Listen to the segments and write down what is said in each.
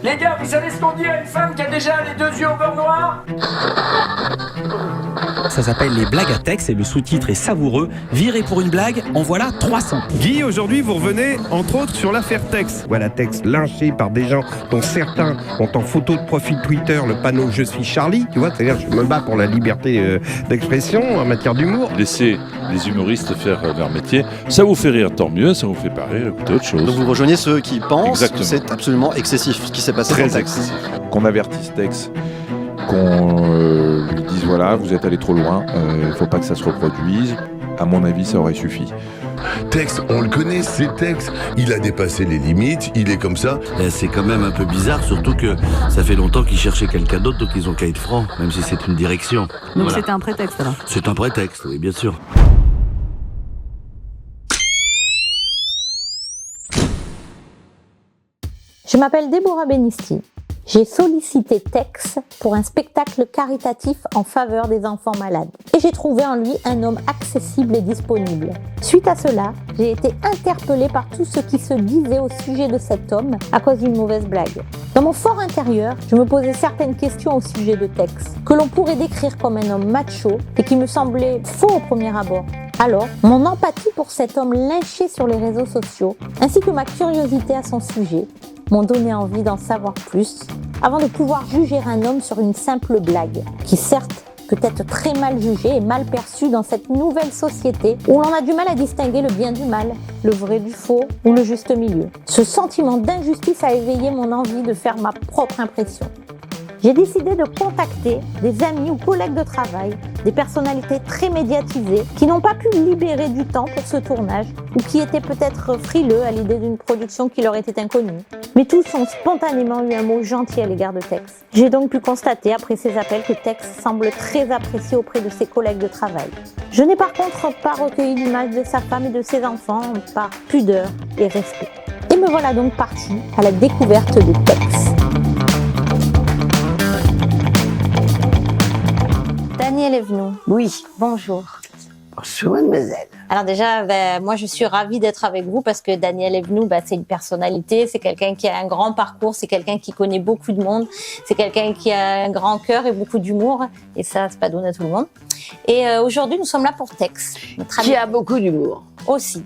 Les gars, vous savez ce qu'on dit à une femme qui a déjà les 2 yeux au beurre noir? Ça s'appelle les blagues à texte et le sous-titre est savoureux. Viré pour une blague, en voilà 300. Guy, aujourd'hui, vous revenez, entre autres, sur l'affaire Tex. Voilà, Tex lynché par des gens dont certains ont en photo de profil Twitter le panneau « Je suis Charlie », tu vois, c'est-à-dire je me bats pour la liberté d'expression en matière d'humour. Laissez les humoristes faire leur métier. Ça vous fait rire, tant mieux. Ça vous fait pas rire, écoutez autre chose. Donc vous rejoignez ceux qui pensent Exactement. que c'est absolument excessif ce qui s'est passé Très dans Tex. excessif. Qu'on avertisse Tex, qu'on lui dise voilà, vous êtes allé trop loin, il faut pas que ça se reproduise. À mon avis, ça aurait suffi. Tex, on le connaît, c'est Tex. Il a dépassé les limites, il est comme ça. C'est quand même un peu bizarre, surtout que ça fait longtemps qu'ils cherchaient quelqu'un d'autre, donc ils ont qu'à être francs, même si c'est une direction. Donc Voilà. c'était un prétexte alors. C'est un prétexte, oui, bien sûr. Je m'appelle Déborah Benisti. J'ai sollicité Tex pour un spectacle caritatif en faveur des enfants malades. Et j'ai trouvé en lui un homme accessible et disponible. Suite à cela, j'ai été interpellée par tout ce qui se disait au sujet de cet homme à cause d'une mauvaise blague. Dans mon fort intérieur, je me posais certaines questions au sujet de Tex, que l'on pourrait décrire comme un homme macho et qui me semblait faux au premier abord. Alors, mon empathie pour cet homme lynché sur les réseaux sociaux, ainsi que ma curiosité à son sujet, m'ont donné envie d'en savoir plus avant de pouvoir juger un homme sur une simple blague, qui certes peut être très mal jugée et mal perçue dans cette nouvelle société où l'on a du mal à distinguer le bien du mal, le vrai du faux ou le juste milieu. Ce sentiment d'injustice a éveillé mon envie de faire ma propre impression. J'ai décidé de contacter des amis ou collègues de travail, des personnalités très médiatisées qui n'ont pas pu libérer du temps pour ce tournage ou qui étaient peut-être frileux à l'idée d'une production qui leur était inconnue. Mais tous ont spontanément eu un mot gentil à l'égard de Tex. J'ai donc pu constater après ces appels que Tex semble très apprécié auprès de ses collègues de travail. Je n'ai par contre pas recueilli l'image de sa femme et de ses enfants par pudeur et respect. Et me voilà donc partie à la découverte de Tex. Daniel Evenou. Oui. Bonjour. Bonjour, mademoiselle. Alors déjà, moi je suis ravie d'être avec vous parce que Daniel Evenou, c'est une personnalité, c'est quelqu'un qui a un grand parcours, c'est quelqu'un qui connaît beaucoup de monde, c'est quelqu'un qui a un grand cœur et beaucoup d'humour, et ça, c'est pas donné à tout le monde. Et aujourd'hui, nous sommes là pour Tex. Qui a beaucoup d'humour. Aussi.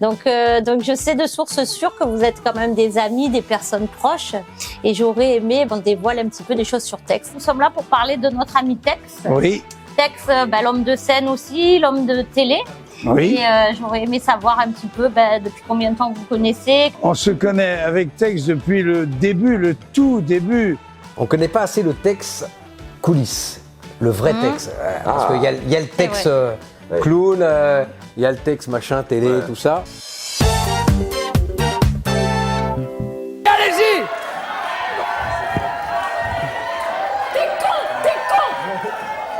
donc je sais de sources sûres que vous êtes quand même des amis, des personnes proches, et j'aurais aimé qu'on dévoile un petit peu des choses sur Tex. Nous sommes là pour parler de notre ami Tex. Oui. Tex, l'homme de scène aussi, l'homme de télé. Oui. Et j'aurais aimé savoir un petit peu depuis combien de temps vous connaissez. On se connaît avec Tex depuis le début, le tout début. On ne connaît pas assez le Tex coulisses, le vrai Tex. Parce qu'il y a le Tex clown, il y a le Tex machin, télé, tout ça. Allez-y! T'es con!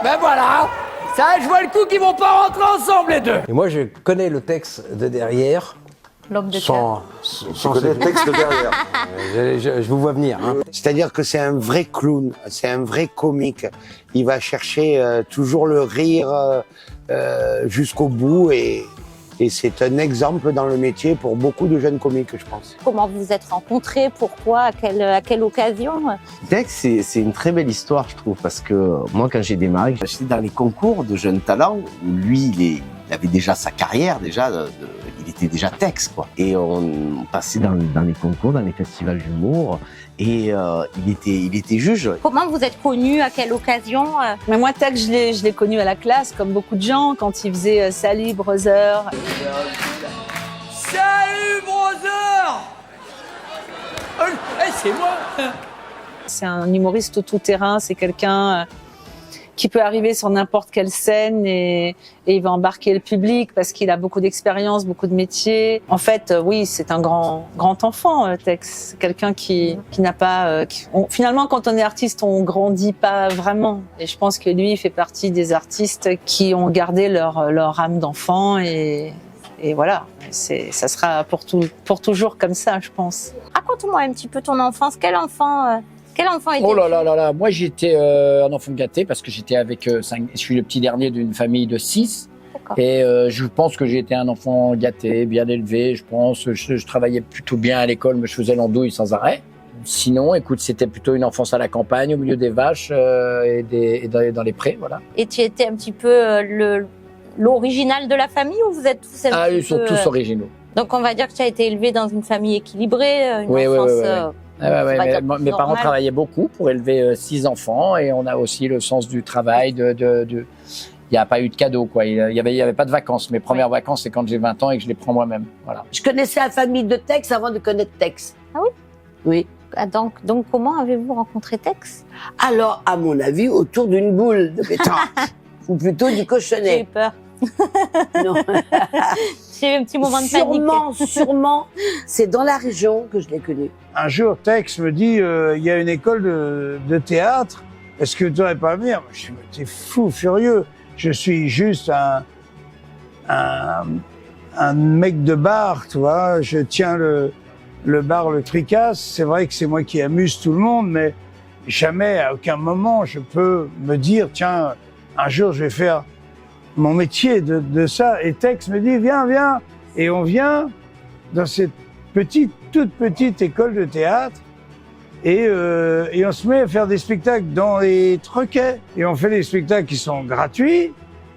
Ben voilà! Ça, je vois le coup qu'ils vont pas rentrer ensemble, les deux! Et moi, je connais le Tex de derrière. L'homme de cœur. Je connais le Tex de derrière. je vous vois venir. Hein. C'est-à-dire que c'est un vrai clown, c'est un vrai comique. Il va chercher toujours le rire jusqu'au bout et c'est un exemple dans le métier pour beaucoup de jeunes comiques, je pense. Comment vous vous êtes rencontrés? Pourquoi? À quelle occasion? Tex, c'est une très belle histoire, je trouve, parce que moi, quand j'ai démarré, j'étais dans les concours de jeunes talents où lui, il avait déjà sa carrière, il était déjà Tex, quoi. Et on passait dans les concours, dans les festivals d'humour, et il était juge. Comment vous êtes connus? À quelle occasion? Mais moi, Tex, je l'ai connu à la classe, comme beaucoup de gens, quand il faisait Salut Brother. Salut, brother! C'est moi! C'est un humoriste tout-terrain, c'est quelqu'un qui peut arriver sur n'importe quelle scène et il va embarquer le public parce qu'il a beaucoup d'expérience, beaucoup de métiers. En fait, oui, c'est un grand enfant, Tex. C'est quelqu'un qui n'a pas... finalement, quand on est artiste, on grandit pas vraiment. Et je pense que lui, il fait partie des artistes qui ont gardé leur âme d'enfant et voilà. Ça sera pour toujours comme ça, je pense. Raconte-moi un petit peu ton enfance. Quel enfant était-tu? Oh là là là là, moi j'étais un enfant gâté parce que j'étais avec je suis le petit dernier d'une famille de 6. Et je pense que j'ai été un enfant gâté, bien élevé, je pense. Je travaillais plutôt bien à l'école, mais je faisais l'andouille sans arrêt. Sinon, écoute, c'était plutôt une enfance à la campagne, au milieu des vaches et dans les prés, voilà. Et tu étais un petit peu l'original de la famille ou vous êtes tous un petit Ils sont peu, tous originaux. Donc on va dire que tu as été élevé dans une famille équilibrée, une Oui, enfance... Mes parents travaillaient beaucoup pour élever 6 enfants et on a aussi le sens du travail. Il n'y a pas eu de cadeau, quoi. Il y avait pas de vacances. Mes premières vacances, c'est quand j'ai 20 ans et que je les prends moi-même. Voilà. Je connaissais la famille de Tex avant de connaître Tex. Ah oui? Oui. Ah, donc comment avez-vous rencontré Tex? Alors, à mon avis, autour d'une boule de pétanque. Ou plutôt du J'ai eu cochonnet. peur. Non. J'ai eu un petit moment de panique. Sûrement, c'est dans la région que je l'ai connu. Un jour, Tex me dit, il y a une école de théâtre, est-ce que tu n'aurais pas à venir? Je dis, mais t'es fou, furieux. Je suis juste un mec de bar, tu vois. Je tiens le bar, le Tricasse. C'est vrai que c'est moi qui amuse tout le monde, mais jamais, à aucun moment, je peux me dire, tiens, un jour, je vais faire mon métier de ça. Et Tex me dit, viens. Et on vient dans cette toute petite école de théâtre et on se met à faire des spectacles dans les troquets. Et on fait des spectacles qui sont gratuits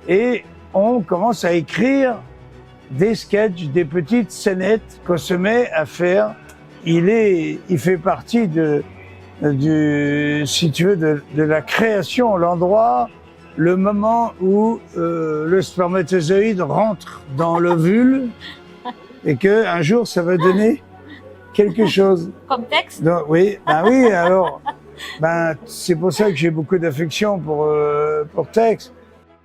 et on commence à écrire des sketchs, des petites scénettes qu'on se met à faire. Il fait partie si tu veux, de la création, l'endroit, le moment où le spermatozoïde rentre dans l'ovule et que un jour ça va donner quelque chose. Comme Tex? Donc, oui, alors, c'est pour ça que j'ai beaucoup d'affection pour Tex.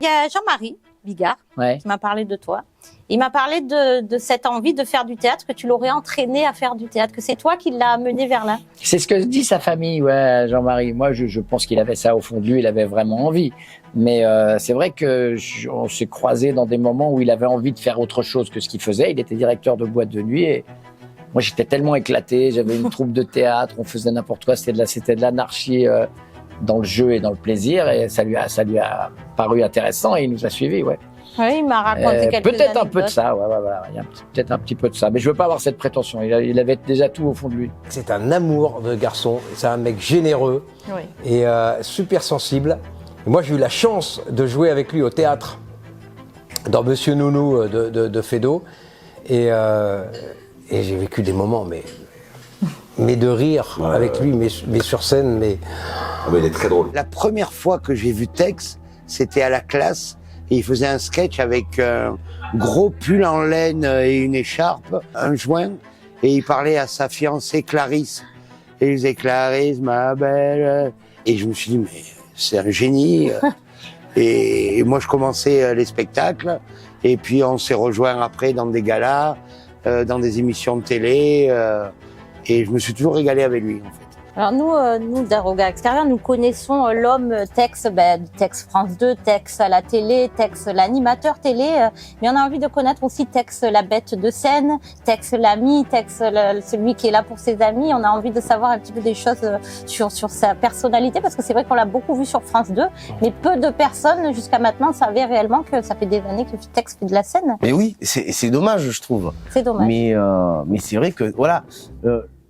Il y a Jean-Marie Bigard qui m'a parlé de toi. Il m'a parlé de cette envie de faire du théâtre, que tu l'aurais entraîné à faire du théâtre, que c'est toi qui l'as amené vers là. C'est ce que dit sa famille, ouais, Jean-Marie. Moi, je pense qu'il avait ça au fond de lui, il avait vraiment envie. Mais c'est vrai que on s'est croisés dans des moments où il avait envie de faire autre chose que ce qu'il faisait. Il était directeur de boîte de nuit et moi, j'étais tellement éclaté. J'avais une troupe de théâtre, on faisait n'importe quoi. C'était de l'anarchie dans le jeu et dans le plaisir. Et ça lui a paru intéressant et il nous a suivis, ouais. Oui, il m'a raconté quelques peut-être un peu de anecdotes. ça, il y a peut-être un petit peu de ça. Mais je veux pas avoir cette prétention. Il avait déjà tout au fond de lui. C'est un amour de garçon. C'est un mec généreux et super sensible. Et moi, j'ai eu la chance de jouer avec lui au théâtre dans Monsieur Nounou de Feydeau. Et j'ai vécu des moments, mais de rire avec lui, mais sur scène, mais il est très drôle. La première fois que j'ai vu Tex, c'était à la classe. Et il faisait un sketch avec un gros pull en laine et une écharpe, un joint, et il parlait à sa fiancée Clarisse. Et il disait Clarisse, ma belle. Et je me suis dit, mais c'est un génie. Et moi, je commençais les spectacles, et puis on s'est rejoints après dans des galas, dans des émissions de télé, et je me suis toujours régalé avec lui, en fait. Alors nous d'un regard extérieur, nous connaissons l'homme Tex, Tex France 2, Tex à la télé, Tex l'animateur télé, mais on a envie de connaître aussi Tex la bête de scène, Tex l'ami, Tex celui qui est là pour ses amis. On a envie de savoir un petit peu des choses sur sa personnalité, parce que c'est vrai qu'on l'a beaucoup vu sur France 2, mais peu de personnes jusqu'à maintenant savaient réellement que ça fait des années que Tex fait de la scène. Mais oui, c'est dommage, je trouve. C'est dommage. Mais c'est vrai que, voilà,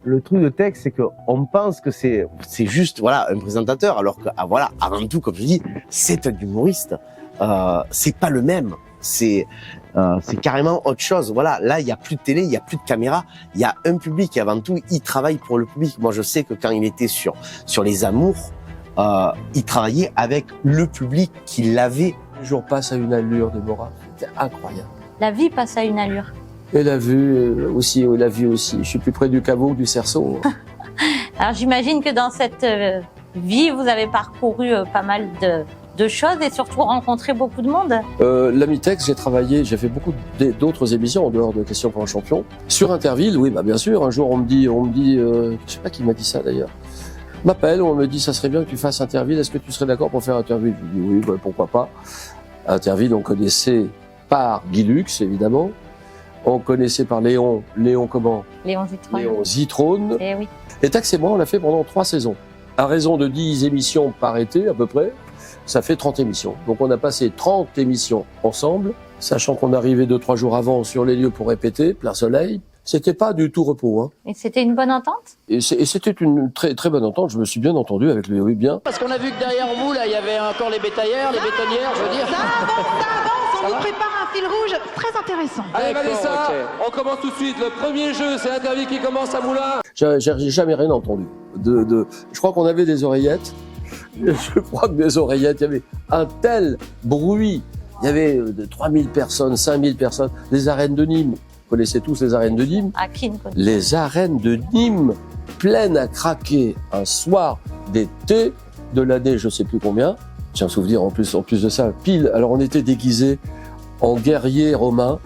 le truc de Tex, c'est qu'on pense que c'est juste, voilà, un présentateur, alors que, voilà, avant tout, comme je dis, c'est un humoriste. C'est pas le même. C'est carrément autre chose. Voilà, là, il y a plus de télé, il y a plus de caméra, il y a un public et avant tout, il travaille pour le public. Moi, je sais que quand il était sur Les Amours, il travaillait avec le public qu'il avait. Le jour passe à une allure, Déborah. C'est incroyable. La vie passe à une allure. Et la vue aussi, Je suis plus près du caveau que du cerceau. Alors j'imagine que dans cette vie, vous avez parcouru pas mal de choses et surtout rencontré beaucoup de monde. L'ami Tex, j'ai fait beaucoup d'autres émissions en dehors de Questions pour un champion. Sur Interville, oui, bien sûr. Un jour, on me dit, je sais pas qui m'a dit ça d'ailleurs. M'appelle, on me dit, ça serait bien que tu fasses Interville. Est-ce que tu serais d'accord pour faire Interville? Je dis oui, pourquoi pas. Interville, on connaissait par Guy Lux, évidemment. On connaissait par Léon comment? Léon Zitrone. Léon Zitrone. Eh oui. Et Tex et moi, on l'a fait pendant 3 saisons. À raison de 10 émissions par été, à peu près, ça fait 30 émissions. Donc on a passé 30 émissions ensemble, sachant qu'on arrivait 2-3 jours avant sur les lieux pour répéter, plein soleil. c'était pas du tout repos. Hein. Et c'était une bonne entente? Et c'était une très, très bonne entente. Je me suis bien entendu avec lui, oui, bien. Parce qu'on a vu que derrière vous, là, il y avait encore les bétaillères, les bétonnières, je veux dire. Ça avance, on vous prépare un fil rouge très intéressant. Allez Vanessa, on commence tout de suite. Le premier jeu, c'est l'interview qui commence à Moulin. J'ai jamais rien entendu. Je crois qu'on avait des oreillettes. Je crois que mes oreillettes, il y avait un tel bruit. Il y avait 3000 personnes, 5000 personnes. Les arènes de Nîmes. Vous connaissez tous les arènes de Nîmes? À qui ne connaît? Les arènes de Nîmes, pleines à craquer un soir d'été de l'année, je sais plus combien. J'ai un souvenir en plus de ça, pile. Alors on était déguisés en guerriers romains,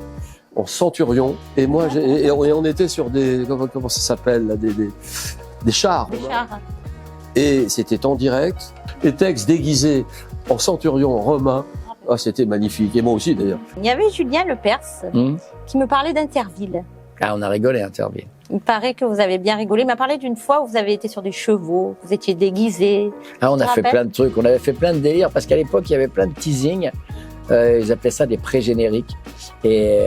en centurions, et moi, et on était sur des, comment ça s'appelle, là, des chars. Des chars. Et c'était en direct. Et Tex déguisé en centurion romain. Ah, c'était magnifique. Et moi aussi, d'ailleurs. Il y avait Julien Lepers qui me parlait d'Interville. Ah, on a rigolé, Interville. Il paraît que vous avez bien rigolé. Il m'a parlé d'une fois où vous avez été sur des chevaux, vous étiez déguisé. Ah, on a fait plein de trucs. On avait fait plein de délires parce qu'à l'époque, il y avait plein de teasing. Ils appelaient ça des pré-génériques. Et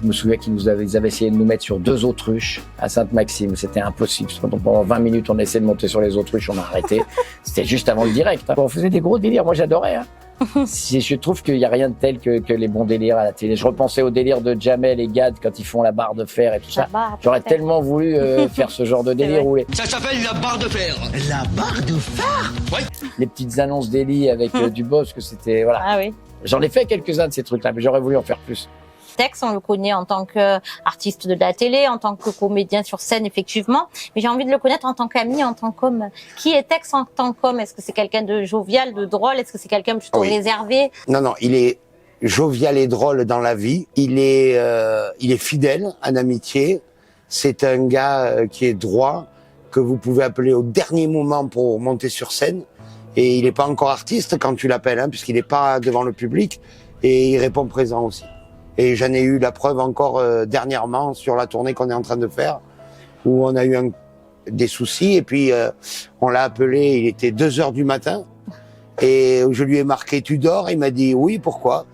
je me souviens qu'ils avaient essayé de nous mettre sur 2 autruches à Sainte-Maxime. C'était impossible. Pendant 20 minutes, on essayait de monter sur les autruches, on a arrêté. C'était juste avant le direct. Hein. On faisait des gros délires. Moi, j'adorais. Hein. Je trouve qu'il n'y a rien de tel que les bons délires à la télé. Je repensais aux délires de Jamel et Gad quand ils font la barre de fer et tout ça. J'aurais tellement voulu faire ce genre de délire. Ça s'appelle la barre de fer. La barre de fer? Oui. Les petites annonces d'Eli avec Dubosc, que c'était... Voilà. Ah oui. J'en ai fait quelques-uns de ces trucs-là, mais j'aurais voulu en faire plus. Tex, on le connaît en tant qu'artiste de la télé, en tant que comédien sur scène, effectivement. Mais j'ai envie de le connaître en tant qu'ami, en tant qu'homme. Qui est Tex en tant qu'homme? Est-ce que c'est quelqu'un de jovial, de drôle? Est-ce que c'est quelqu'un plutôt réservé? Non, il est jovial et drôle dans la vie. Il est fidèle en amitié. C'est un gars qui est droit, que vous pouvez appeler au dernier moment pour monter sur scène. Et il n'est pas encore artiste quand tu l'appelles, hein, puisqu'il n'est pas devant le public. Et il répond présent aussi. Et j'en ai eu la preuve encore dernièrement sur la tournée qu'on est en train de faire, où on a eu des soucis. Et puis, on l'a appelé, il était 2h du matin. Et je lui ai marqué « Tu dors ?» Il m'a dit « Oui, pourquoi ?»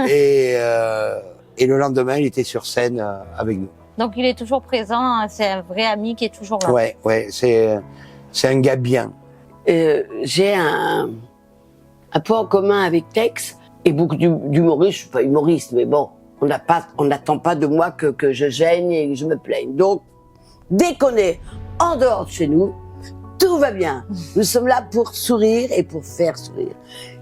et le lendemain, il était sur scène avec nous. Donc, il est toujours présent. C'est un vrai ami qui est toujours là. Ouais, c'est un gars bien. J'ai un point en commun avec Tex et beaucoup d'humoristes. Je suis pas humoriste, mais bon, on n'attend pas de moi que je gêne et que je me plaigne. Donc, dès qu'on est en dehors de chez nous, tout va bien. Nous sommes là pour sourire et pour faire sourire.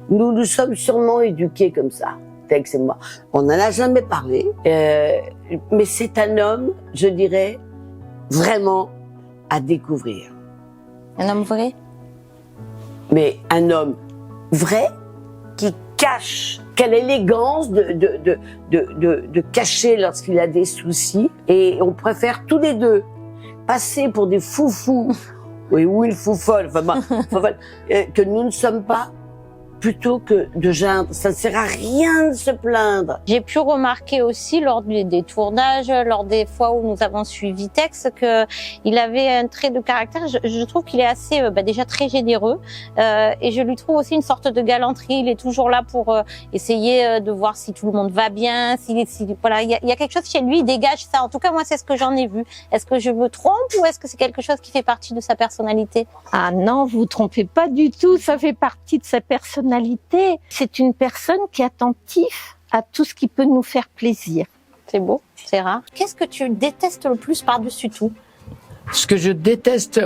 Nous sommes sûrement éduqués comme ça, Tex et moi. On n'en a jamais parlé, mais c'est un homme, je dirais, vraiment à découvrir. Un homme vrai? Mais un homme vrai qui cache. Quelle élégance de cacher lorsqu'il a des soucis. Et on préfère tous les deux passer pour des foufous, oui, ou une foufolle, que nous ne sommes pas, plutôt que de geindre. Ça ne sert à rien de se plaindre. J'ai pu remarquer aussi lors des tournages, lors des fois où nous avons suivi Tex, que il avait un trait de caractère. Je trouve qu'il est assez, déjà très généreux, et je lui trouve aussi une sorte de galanterie. Il est toujours là pour essayer de voir si tout le monde va bien. Voilà, il y a quelque chose chez lui, il dégage ça. En tout cas, moi, c'est ce que j'en ai vu. Est-ce que je me trompe ou est-ce que c'est quelque chose qui fait partie de sa personnalité? Ah non, vous vous trompez pas du tout. Ça fait partie de sa personnalité. C'est une personne qui est attentive à tout ce qui peut nous faire plaisir. C'est beau, c'est rare. Qu'est-ce que tu détestes le plus par-dessus tout? Ce que je déteste,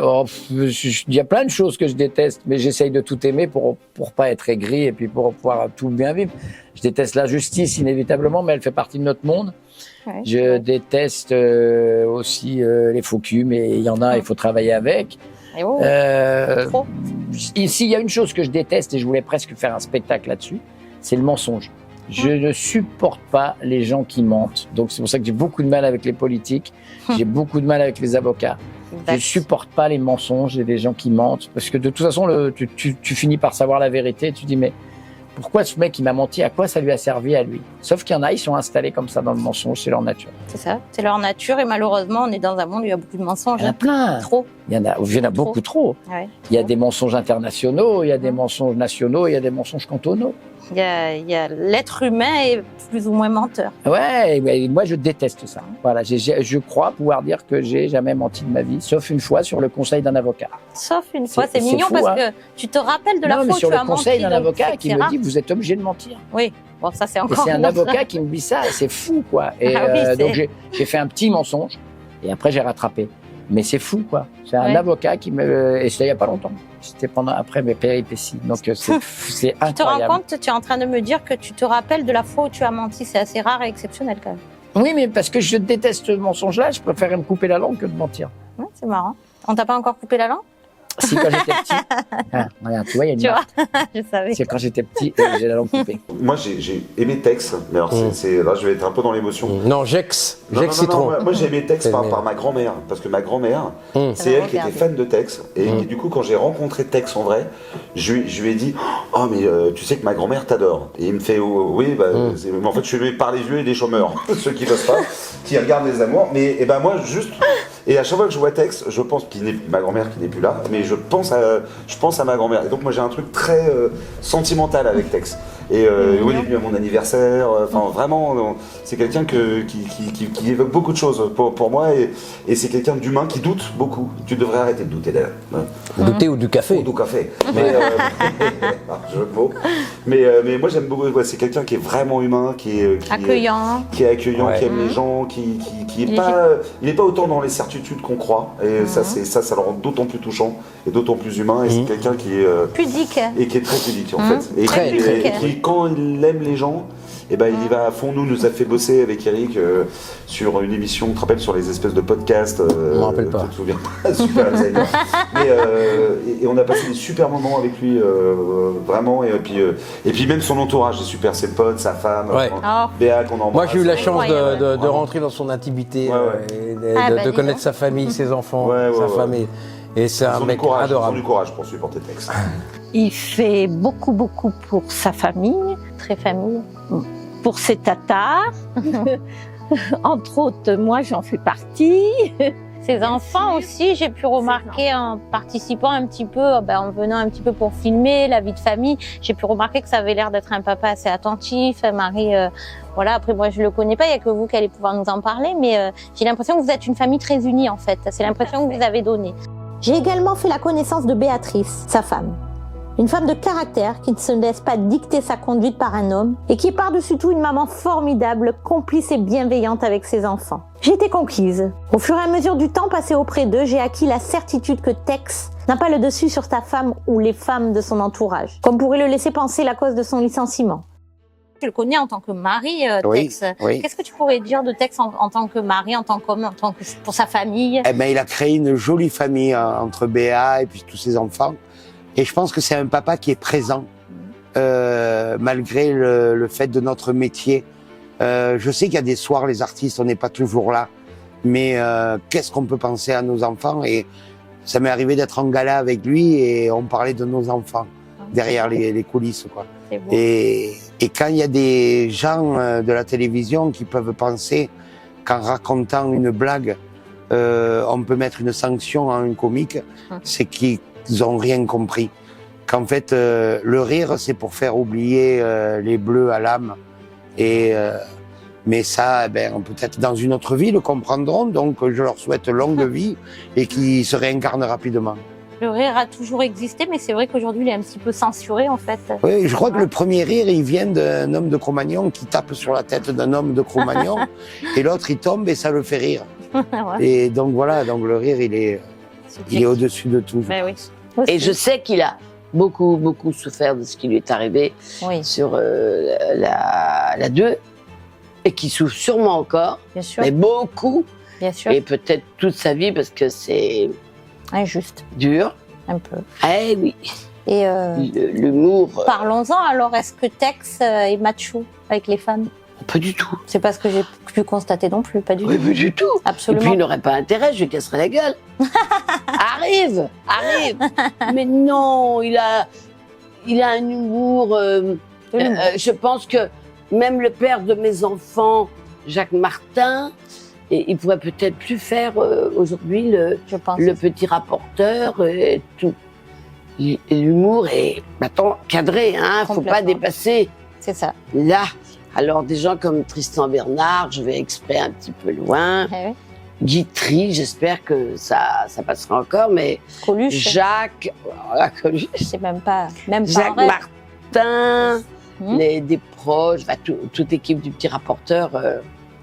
il y a plein de choses que je déteste, mais j'essaye de tout aimer pour pas être aigri et puis pour pouvoir tout bien vivre. Je déteste la justice inévitablement, mais elle fait partie de notre monde. Ouais, je déteste aussi les faux culs, mais il y en a, il faut travailler avec. Trop. Ici, il y a une chose que je déteste et je voulais presque faire un spectacle là-dessus, c'est le mensonge. Je ne supporte pas les gens qui mentent. Donc c'est pour ça que j'ai beaucoup de mal avec les politiques, j'ai beaucoup de mal avec les avocats. Je ne supporte pas les mensonges et les gens qui mentent, parce que de toute façon, tu finis par savoir la vérité. Tu dis mais pourquoi ce mec il m'a menti? À quoi ça lui a servi à lui? Sauf qu'il y en a, ils sont installés comme ça dans le mensonge, c'est leur nature. C'est ça, c'est leur nature et malheureusement on est dans un monde où il y a beaucoup de mensonges. Il y en a plein. Trop. Il y en a beaucoup trop. Ouais. Il y a des mensonges internationaux, il y a des mensonges nationaux, il y a des mensonges cantonaux. Il y a l'être humain est plus ou moins menteur. Ouais, mais moi je déteste ça. Voilà, je crois pouvoir dire que j'ai jamais menti de ma vie, sauf une fois sur le conseil d'un avocat. Sauf une fois, c'est C'est mignon fou, parce hein. que tu te rappelles de la Non, mais fois où sur tu le as menti. conseil d'un donc avocat qui c'est me rare. dit vous êtes obligé de mentir. Oui, bon ça c'est Et encore. c'est un une autre- avocat qui me dit ça, c'est fou quoi. Et Ah oui, c'est- donc j'ai fait un petit mensonge et après j'ai rattrapé. Mais c'est fou quoi. C'est un Ouais. avocat qui me et c'était il y a pas longtemps. C'était après mes péripéties. Donc c'est Tu te rends incroyable. compte, tu es en train de me dire que tu te rappelles de la fois où tu as menti. C'est assez rare et exceptionnel quand même. Oui, mais parce que je déteste ce mensonge-là, je préfère me couper la langue que de mentir. Ouais, c'est marrant. On t'a pas encore coupé la langue? Si quand j'étais petit, ah, regarde, tu vois, il y a une Tu vois, marque. je savais. C'est quand j'étais petit, j'ai la langue coupée. Moi, j'ai aimé Tex, mais alors là, je vais être un peu dans l'émotion. Non, Gex. Non, Gex non, non, Citron. non, moi j'ai aimé Tex C'est par le ma grand-mère, parce que ma grand-mère, Mm. c'est elle qui était fan de Tex, et du coup quand j'ai rencontré Tex en vrai, je lui ai dit « Oh mais tu sais que ma grand-mère t'adore ». Et il me fait oh, « Oui, bah, mais en fait je lui ai parlé vieux et des chômeurs, ceux qui bossent pas, qui regardent les amours, mais et ben moi juste... » Et à chaque fois que je vois Tex, je pense ma grand-mère qui n'est plus là, mais je pense à ma grand-mère. Et donc moi j'ai un truc très sentimental avec Tex. Et oui, il est venu à mon anniversaire. Enfin vraiment, c'est quelqu'un qui évoque beaucoup de choses pour moi. Et c'est quelqu'un d'humain qui doute beaucoup. Tu devrais arrêter de douter d'ailleurs. Douter ou du café. Ou du café. Mais, jeu de mots. Mais moi j'aime beaucoup. Ouais, c'est quelqu'un qui est vraiment humain, qui est Accueillant. qui est accueillant, Ouais. qui aime les gens, qui Il est est pas, il est pas autant dans les certitudes qu'on croit. Et ça le rend d'autant plus touchant et d'autant plus humain. Et c'est quelqu'un qui est Pudique. et qui est très pudique en fait. Et Très qui, pudique. et qui, quand il aime les gens, et ben il y va à fond. Nous a fait bosser avec Eric sur une émission, tu te rappelles, sur les espèces de podcasts. Je m'en rappelle pas. Tu te souviens pas? Super Alzheimer. Mais et on a passé des super moments avec lui, vraiment. Et puis même son entourage est super, ses potes, sa femme, Ouais. Béa qu'on embrasse. Moi, j'ai eu la chance Incroyable. de rentrer dans son intimité, et Ah, bah, de dis connaître donc. sa famille, ses enfants, sa femme. Et c'est un Ils ont mec du courage, adorable. Ils ont du courage pour supporter Tex. Il fait beaucoup pour sa famille, très famille, pour ses tatars. Entre autres, moi j'en fais partie. Ses enfants aussi, j'ai pu remarquer en participant un petit peu, en venant un petit peu pour filmer la vie de famille, j'ai pu remarquer que ça avait l'air d'être un papa assez attentif. Marie, voilà, après moi je le connais pas, il y a que vous qui allez pouvoir nous en parler, mais j'ai l'impression que vous êtes une famille très unie en fait. C'est l'impression que vous avez donné. J'ai également fait la connaissance de Béatrice, sa femme. Une femme de caractère qui ne se laisse pas dicter sa conduite par un homme et qui est par-dessus tout une maman formidable, complice et bienveillante avec ses enfants. J'ai été conquise. Au fur et à mesure du temps passé auprès d'eux, j'ai acquis la certitude que Tex n'a pas le dessus sur sa femme ou les femmes de son entourage, comme pourrait le laisser penser la cause de son licenciement. Tu le connais en tant que mari, Oui, Tex. oui. Qu'est-ce que tu pourrais dire de Tex en tant que mari, en tant qu'homme, pour sa famille? Eh ben, il a créé une jolie famille entre Béa et puis tous ses enfants. Et je pense que c'est un papa qui est présent, malgré le fait de notre métier. Je sais qu'il y a des soirs, les artistes, on n'est pas toujours là. Mais qu'est-ce qu'on peut penser à nos enfants? Et ça m'est arrivé d'être en gala avec lui et on parlait de nos enfants derrière les coulisses, quoi. C'est beau. Et quand il y a des gens de la télévision qui peuvent penser qu'en racontant une blague, on peut mettre une sanction à un comique, c'est qu'ils n'ont rien compris. Qu'en fait, le rire, c'est pour faire oublier les bleus à l'âme. Mais ça, peut-être dans une autre vie, le comprendront. Donc, je leur souhaite longue vie et qu'ils se réincarnent rapidement. Le rire a toujours existé, mais c'est vrai qu'aujourd'hui, il est un petit peu censuré, en fait. Oui, je crois que le premier rire, il vient d'un homme de Cro-Magnon qui tape sur la tête d'un homme de Cro-Magnon et l'autre, il tombe et ça le fait rire. Ouais. Et donc voilà, donc le rire, il est au-dessus de tout. Ben oui. Et je sais qu'il a beaucoup souffert de ce qui lui est arrivé sur la 2 et qu'il souffre sûrement encore, Bien sûr. mais beaucoup. Bien sûr. Et peut-être toute sa vie parce que c'est injuste. Dur. Un peu. Eh oui. Et l'humour. Parlons-en alors, est-ce que Tex est macho avec les femmes? Pas du tout. C'est pas ce que j'ai pu constater non plus, pas du Oui, tout. pas du tout. Absolument. Et puis il n'aurait pas intérêt, je lui casserais la gueule. Arrive. Mais non, il a un humour. Je pense que même le père de mes enfants, Jacques Martin, il pourrait peut-être plus faire aujourd'hui le petit rapporteur et tout. l'humour est maintenant cadré, hein, faut pas dépasser. C'est ça. Là, alors des gens comme Tristan Bernard, je vais exprès un petit peu loin. Guitry, j'espère que ça passera encore, mais Coluche. Jacques, voilà, Coluche. C'est même pas Jacques un rêve. Martin, des proches, toute l'équipe du petit rapporteur.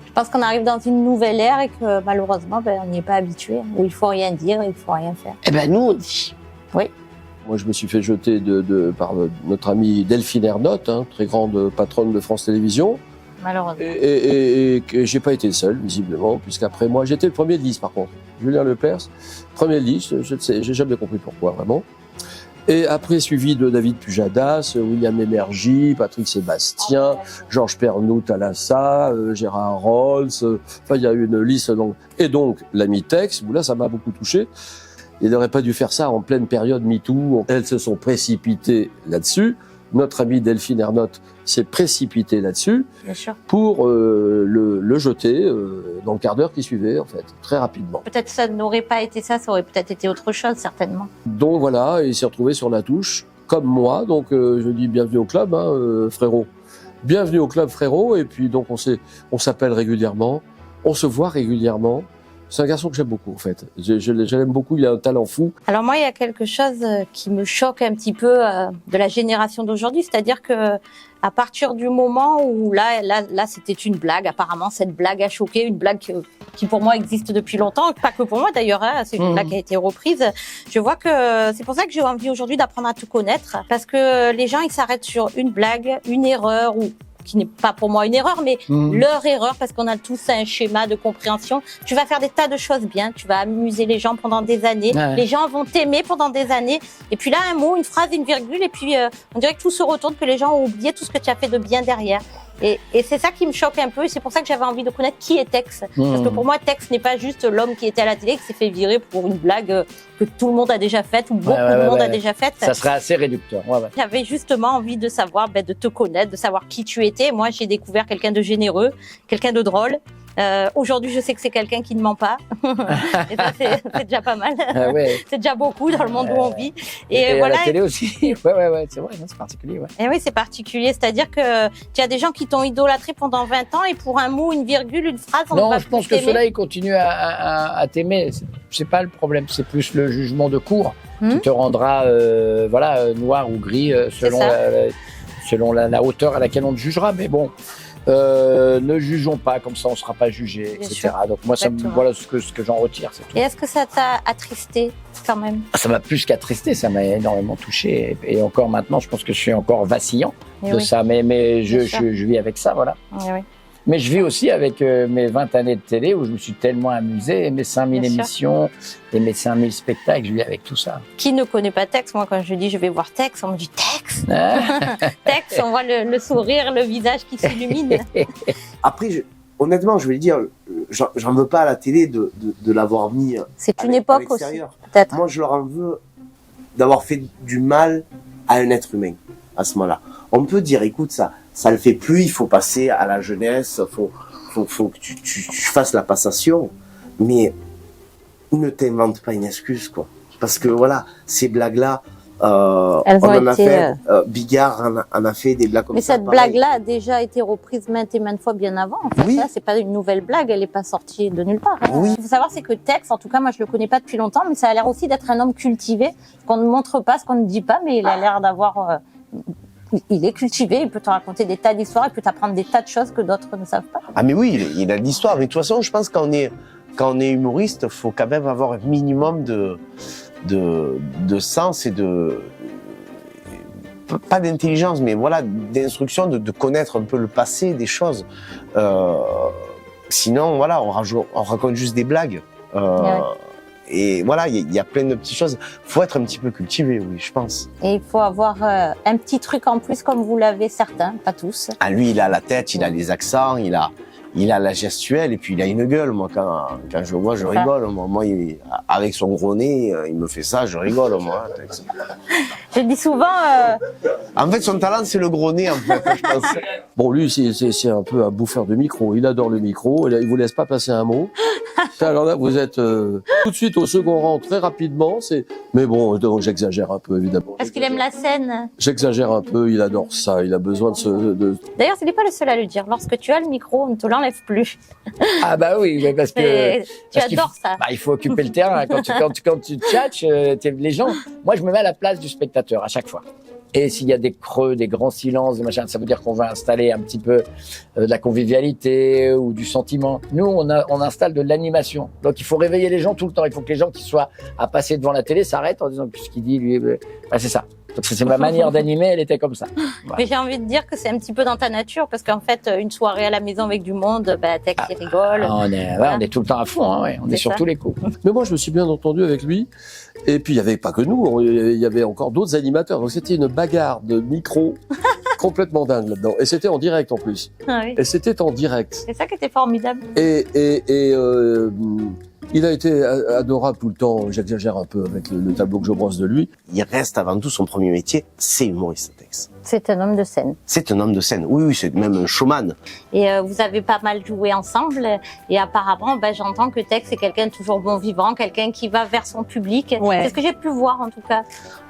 Je pense qu'on arrive dans une nouvelle ère et que malheureusement, on n'y est pas habitué, où il faut rien dire, il faut rien faire. Eh ben nous, on dit. Oui. Moi, je me suis fait jeter par notre amie Delphine Ernotte, très grande patronne de France Télévisions. Malheureusement. Et j'ai pas été le seul, visiblement, puisqu'après moi, j'étais le premier de liste, par contre. Julien Lepers, premier de liste, je ne sais, j'ai jamais compris pourquoi, vraiment. Et après, suivi de David Pujadas, William Lémergie, Patrick Sébastien, Georges Pernoud-Talassa, Gérard Rolls, enfin, il y a une liste longue. Et donc, l'ami Tex, où là, ça m'a beaucoup touché. Il n'aurait pas dû faire ça en pleine période MeToo. Elles se sont précipitées là-dessus. Notre amie Delphine Ernotte s'est précipitée là-dessus pour le jeter dans le quart d'heure qui suivait, en fait, très rapidement. Peut-être ça n'aurait pas été ça aurait peut-être été autre chose, certainement. Donc voilà, il s'est retrouvé sur la touche, comme moi. Donc je dis bienvenue au club, frérot. Bienvenue au club, frérot. Et puis donc on s'appelle régulièrement, on se voit régulièrement. C'est un garçon que j'aime beaucoup, en fait. Je l'aime beaucoup, il a un talent fou. Alors moi, il y a quelque chose qui me choque un petit peu de la génération d'aujourd'hui, c'est-à-dire que à partir du moment où là, c'était une blague. Apparemment, cette blague a choqué, une blague qui pour moi existe depuis longtemps, pas que pour moi d'ailleurs. C'est une blague qui a été reprise. Je vois que c'est pour ça que j'ai envie aujourd'hui d'apprendre à te connaître, parce que les gens ils s'arrêtent sur une blague, une erreur ou qui n'est pas pour moi une erreur, mais leur erreur, parce qu'on a tous un schéma de compréhension. Tu vas faire des tas de choses bien, tu vas amuser les gens pendant des années, les gens vont t'aimer pendant des années, et puis là, un mot, une phrase, une virgule, et puis on dirait que tout se retourne, que les gens ont oublié tout ce que tu as fait de bien derrière. Et c'est ça qui me choque un peu, et c'est pour ça que j'avais envie de connaître qui est Tex. Parce que pour moi, Tex n'est pas juste l'homme qui était à la télé, qui s'est fait virer pour une blague que tout le monde a déjà faite, ou beaucoup de monde a déjà faite. Ça serait assez réducteur. J'avais justement envie de savoir, de te connaître, de savoir qui tu étais. Moi, j'ai découvert quelqu'un de généreux, quelqu'un de drôle. Aujourd'hui, je sais que c'est quelqu'un qui ne ment pas. Et ça, c'est déjà pas mal. C'est déjà beaucoup dans le monde où on vit. Et voilà. à la télé aussi. c'est vrai, c'est particulier. Et oui, c'est particulier. C'est-à-dire que tu as des gens qui t'ont idolâtré pendant 20 ans et pour un mot, une virgule, une phrase, on non, va je pense que ceux-là, ils continuent à t'aimer. C'est pas le problème. C'est plus le jugement de cour qui te rendra, noir ou gris selon la hauteur à laquelle on te jugera. Mais bon. Ne jugeons pas, comme ça on ne sera pas jugé, etc. Donc moi, voilà ce que j'en retire. Et est-ce que ça t'a attristé quand même? Ça m'a plus qu'attristé, ça m'a énormément touché. Et encore maintenant, je pense que je suis encore vacillant de ça, mais je vis avec ça, voilà. Mais je vis aussi avec mes 20 années de télé où je me suis tellement amusé, mes 5000 émissions et mes 5000 spectacles, je vis avec tout ça. Qui ne connaît pas Tex? Moi, quand je dis je vais voir Tex, on me dit Tex. Tex, on voit le sourire, le visage qui s'illumine. Après, honnêtement, je vais le dire, j'en veux pas à la télé de l'avoir mis. C'est une époque aussi, peut-être. Moi, je leur en veux d'avoir fait du mal à un être humain à ce moment-là. On peut dire, écoute, ça le fait plus, il faut passer à la jeunesse, faut que tu fasses la passation, mais ne t'invente pas une excuse, quoi. Parce que voilà, ces blagues-là, on en a fait, Bigard en a fait des blagues comme ça. Mais cette blague-là a déjà été reprise maintes et maintes fois bien avant. En fait, là, c'est pas une nouvelle blague, elle est pas sortie de nulle part. Ce qu'il faut savoir, c'est que Tex, en tout cas, moi, je le connais pas depuis longtemps, mais ça a l'air aussi d'être un homme cultivé, qu'on ne montre pas, ce qu'on ne dit pas, mais il a l'air d'avoir, il est cultivé, il peut te raconter des tas d'histoires, il peut t'apprendre des tas de choses que d'autres ne savent pas. Ah mais oui, il a de l'histoire. Mais de toute façon, je pense quand on est humoriste, faut quand même avoir un minimum de sens et pas d'intelligence, mais voilà, d'instruction, de connaître un peu le passé des choses. Sinon, voilà, on raconte juste des blagues. Et voilà, il y a plein de petites choses. Faut être un petit peu cultivé, oui, je pense. Et il faut avoir un petit truc en plus, comme vous l'avez certains, pas tous. Ah, lui, il a la tête, il a les accents, il a la gestuelle, et puis il a une gueule. Moi, quand je le vois, je rigole. Moi avec son gros nez, il me fait ça, je rigole, moi. Je dis souvent... En fait, son talent, c'est le gros nez, en fait, je pense. Bon, lui, c'est un peu un bouffeur de micro. Il adore le micro. Il vous laisse pas passer un mot. Alors là, vous êtes tout de suite au second rang très rapidement. Mais bon, j'exagère un peu, évidemment. Parce qu'il aime la scène. J'exagère un peu. Il adore ça. Il a besoin de... D'ailleurs, ce n'est pas le seul à le dire. Lorsque tu as le micro, on ne te l'enlève plus. Ah bah oui, parce que... Tu adores ça. Il faut occuper le terrain. Quand tu tchatches, les gens... Moi, je me mets à la place du spectateur à chaque fois. Et s'il y a des creux, des grands silences, des machins, ça veut dire qu'on va installer un petit peu de la convivialité ou du sentiment. Nous, on installe de l'animation. Donc, il faut réveiller les gens tout le temps. Il faut que les gens qui soient à passer devant la télé s'arrêtent en disant ce qu'il dit, lui. C'est ça. Donc, c'est ma manière d'animer, elle était comme ça. Voilà. Mais j'ai envie de dire que c'est un petit peu dans ta nature, parce qu'en fait, une soirée à la maison avec du monde, Tex, il rigole. On est tout le temps à fond, hein, ouais. On est sur tous les coups. Mais moi, je me suis bien entendu avec lui. Et puis, il n'y avait pas que nous, il y avait encore d'autres animateurs. Donc, c'était une bagarre de micro complètement dingue là-dedans. Et c'était en direct en plus. Ah oui. Et c'était en direct. C'est ça qui était formidable. Il a été adorable tout le temps. J'exagère un peu avec le tableau que je brosse de lui. Il reste avant tout son premier métier, c'est humoriste, Tex. C'est un homme de scène. C'est un homme de scène. Oui, c'est même un showman. Et vous avez pas mal joué ensemble. Et apparemment, j'entends que Tex est quelqu'un de toujours bon vivant, quelqu'un qui va vers son public. Ouais. C'est ce que j'ai pu voir en tout cas.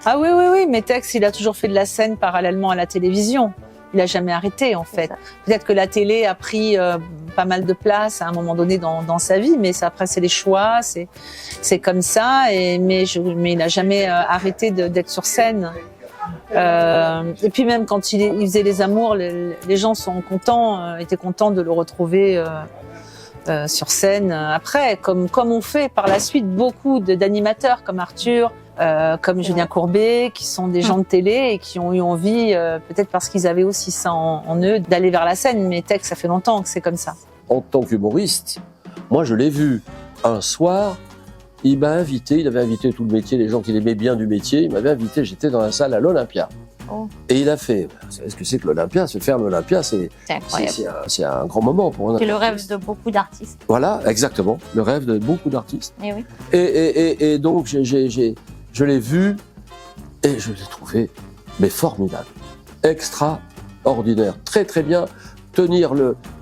Ah oui, mais Tex, il a toujours fait de la scène parallèlement à la télévision. Il a jamais arrêté, en fait. Peut-être que la télé a pris pas mal de place à un moment donné dans sa vie, mais après, c'est les choix, c'est comme ça. Mais il n'a jamais arrêté d'être sur scène. Et puis même quand il faisait les amours, les gens étaient contents de le retrouver sur scène après, comme on fait par la suite beaucoup d'animateurs comme Arthur, comme Julien Courbet, qui sont des gens de télé et qui ont eu envie, peut-être parce qu'ils avaient aussi ça en eux, d'aller vers la scène. Mais Tex, ça fait longtemps que c'est comme ça. En tant qu'humoriste, moi je l'ai vu un soir, il avait invité tout le métier, les gens qui l'aimaient bien du métier, il m'avait invité, j'étais dans la salle à l'Olympia. Oh. Et il a fait, vous savez ce que c'est que l'Olympia, se faire l'Olympia, c'est un grand moment pour un artiste. C'est le rêve de beaucoup d'artistes. Voilà, exactement, le rêve de beaucoup d'artistes. Et oui. Et donc je l'ai vu et je l'ai trouvé formidable, extraordinaire, très très bien. Tenir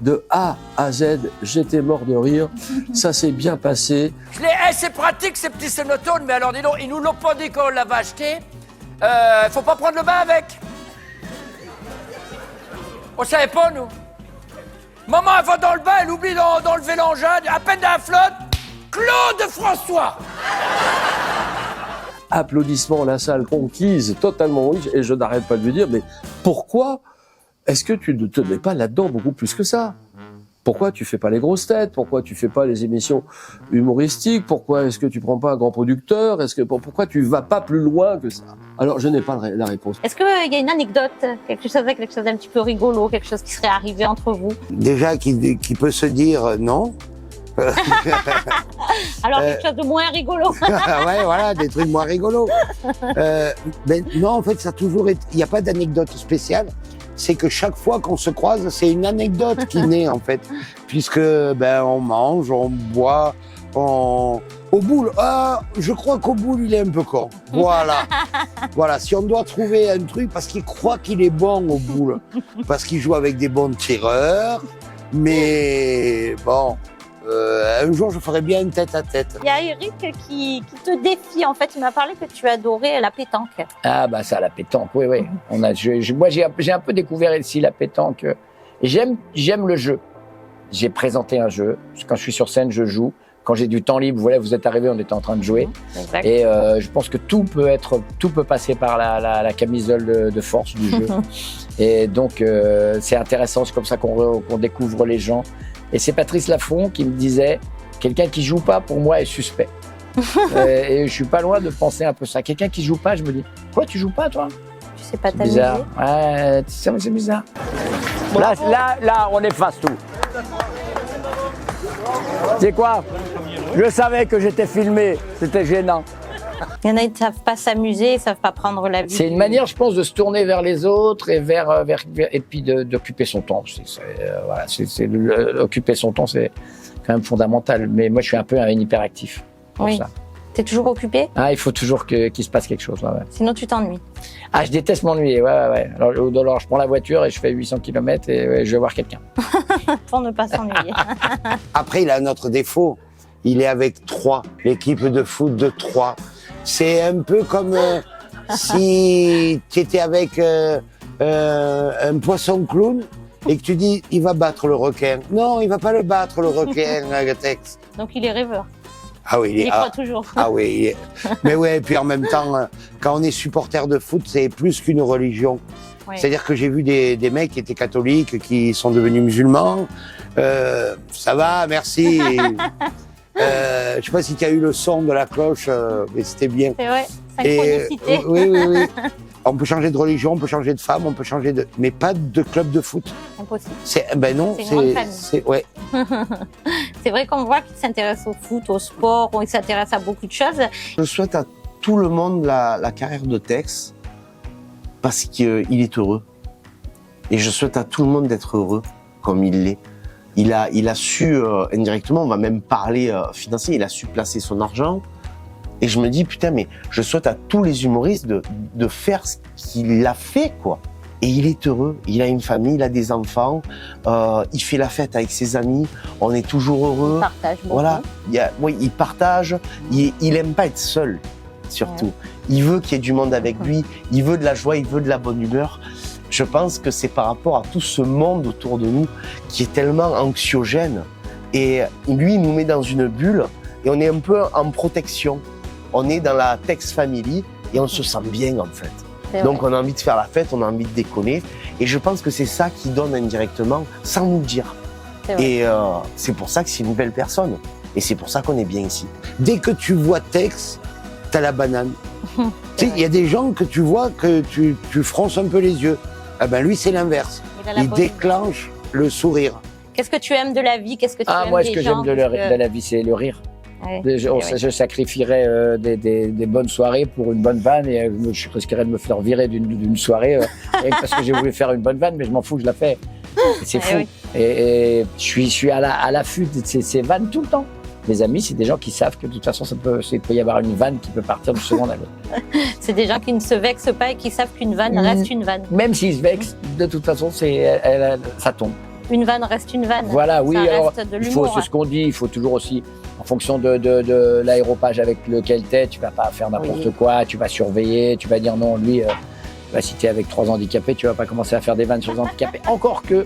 de A à Z, j'étais mort de rire, ça s'est bien passé. C'est pratique ces petits sénotones, mais alors dis donc, ils nous l'ont pas dit quand on l'avait acheté. Faut pas prendre le bain avec. On savait pas, nous. Maman, elle va dans le bain, elle oublie d'enlever l'engin, à peine d'un flotte. Claude François. Applaudissements, la salle conquise, totalement riche, et je n'arrête pas de lui dire, mais pourquoi est-ce que tu ne te mets pas là-dedans beaucoup plus que ça? Pourquoi tu fais pas les grosses têtes? Pourquoi tu fais pas les émissions humoristiques? Pourquoi est-ce que tu prends pas un grand producteur? Pourquoi tu vas pas plus loin que ça? Alors, je n'ai pas la réponse. Est-ce qu'il y a une anecdote, quelque chose d'un petit peu rigolo, quelque chose qui serait arrivé entre vous? Déjà, qui peut se dire non. Alors, quelque chose de moins rigolo. Ouais, voilà, des trucs moins rigolos. Non, en fait, ça a toujours été... Il n'y a pas d'anecdote spéciale. C'est que chaque fois qu'on se croise, c'est une anecdote qui naît, en fait. Puisque, on mange, on boit, Au boule, je crois qu'au boule, il est un peu con. Voilà. Voilà, si on doit trouver un truc, parce qu'il croit qu'il est bon au boule, parce qu'il joue avec des bons tireurs, mais bon... un jour, je ferai bien une tête-à-tête. Il y a Eric qui te défie. En fait, il m'a parlé que tu adorais la pétanque. Ah bah ça, la pétanque, oui. Moi, j'ai un peu découvert ici la pétanque. J'aime le jeu. J'ai présenté un jeu. Quand je suis sur scène, je joue. Quand j'ai du temps libre, voilà, vous êtes arrivés, on était en train de jouer. Exact. Et je pense que tout peut passer par la camisole de force du jeu. Et donc, c'est intéressant. C'est comme ça qu'on découvre les gens. Et c'est Patrice Laffont qui me disait, quelqu'un qui joue pas, pour moi, est suspect. Et je suis pas loin de penser un peu ça. Quelqu'un qui joue pas, je me dis, quoi, tu joues pas, toi? Tu sais pas C'est t'amuser. bizarre. Ouais, c'est bizarre. Là, on efface tout. C'est quoi? Je savais que j'étais filmé. C'était gênant. Il y en a qui ne savent pas s'amuser, ils ne savent pas prendre la vie. C'est une manière, je pense, de se tourner vers les autres et et puis d'occuper son temps. Occuper son temps, c'est quand même fondamental. Mais moi, je suis un peu un hyperactif. Oui. T'es toujours occupé? Ah, il faut toujours qu'il se passe quelque chose. Ouais. Sinon, tu t'ennuies. Ah, je déteste m'ennuyer. Ouais. Alors, je prends la voiture et je fais 800 km et je vais voir quelqu'un. Pour ne pas s'ennuyer. Après, il a un autre défaut. Il est avec 3, l'équipe de foot de 3. C'est un peu comme si tu étais avec un poisson clown et que tu dis il va battre le requin. Non, il va pas le battre, le requin, Tex. Donc, il est rêveur. Ah oui, il y croit toujours. Ah oui, mais ouais, et puis en même temps, quand on est supporter de foot, c'est plus qu'une religion. Oui. C'est-à-dire que j'ai vu des mecs qui étaient catholiques, qui sont devenus musulmans. Ça va, merci. Je sais pas si tu as eu le son de la cloche, mais c'était bien. C'est vrai, synchronicité. Oui. On peut changer de religion, on peut changer de femme, on peut changer de... Mais pas de club de foot. Impossible. Ben non, c'est une grande famille. Ouais. C'est vrai qu'on voit qu'il s'intéresse au foot, au sport, il s'intéresse à beaucoup de choses. Je souhaite à tout le monde la carrière de Tex parce qu'il est heureux. Et je souhaite à tout le monde d'être heureux comme il l'est. Il a su, indirectement, on va même parler financier, il a su placer son argent. Et je me dis, putain, mais je souhaite à tous les humoristes de faire ce qu'il a fait, quoi. Et il est heureux, il a une famille, il a des enfants, il fait la fête avec ses amis, on est toujours heureux. Il partage beaucoup. Voilà, il partage, il aime pas être seul, surtout. Ouais. Il veut qu'il y ait du monde avec lui, il veut de la joie, il veut de la bonne humeur. Je pense que c'est par rapport à tout ce monde autour de nous qui est tellement anxiogène. Et lui, il nous met dans une bulle et on est un peu en protection. On est dans la Tex Family et on se sent bien en fait. Donc on a envie de faire la fête, on a envie de déconner. Et je pense que c'est ça qui donne indirectement sans nous le dire. Et c'est pour ça que c'est une belle personne. Et c'est pour ça qu'on est bien ici. Dès que tu vois Tex, t'as la banane. Tu sais, il y a des gens que tu vois que tu fronces un peu les yeux. Ah ben lui c'est l'inverse. Il déclenche le sourire. Qu'est-ce que tu aimes de la vie? Qu'est-ce que tu aimes moi, des ce que gens? j'aime de la vie, c'est le rire. Ouais, je sacrifierais des bonnes soirées pour une bonne vanne et je risquerais de me faire virer d'une soirée parce que j'ai voulu faire une bonne vanne, mais je m'en fous, je la fais. C'est fou. Oui. Et je suis à l'affût de ces vannes tout le temps. Mes amis, c'est des gens qui savent que de toute façon, il peut y avoir une vanne qui peut partir du second à l'autre. C'est des gens qui ne se vexent pas et qui savent qu'une vanne reste une vanne. Même s'ils se vexent, de toute façon, ça tombe. Une vanne reste une vanne. Voilà, oui. Ça alors, reste de l'humour. C'est ce qu'on dit. Il faut toujours aussi, en fonction de l'aéropage avec lequel t'es, tu vas pas faire n'importe quoi. Tu vas surveiller. Tu vas dire non, lui. Si tu es avec 3 handicapés, tu vas pas commencer à faire des vannes sur les handicapés. Encore que.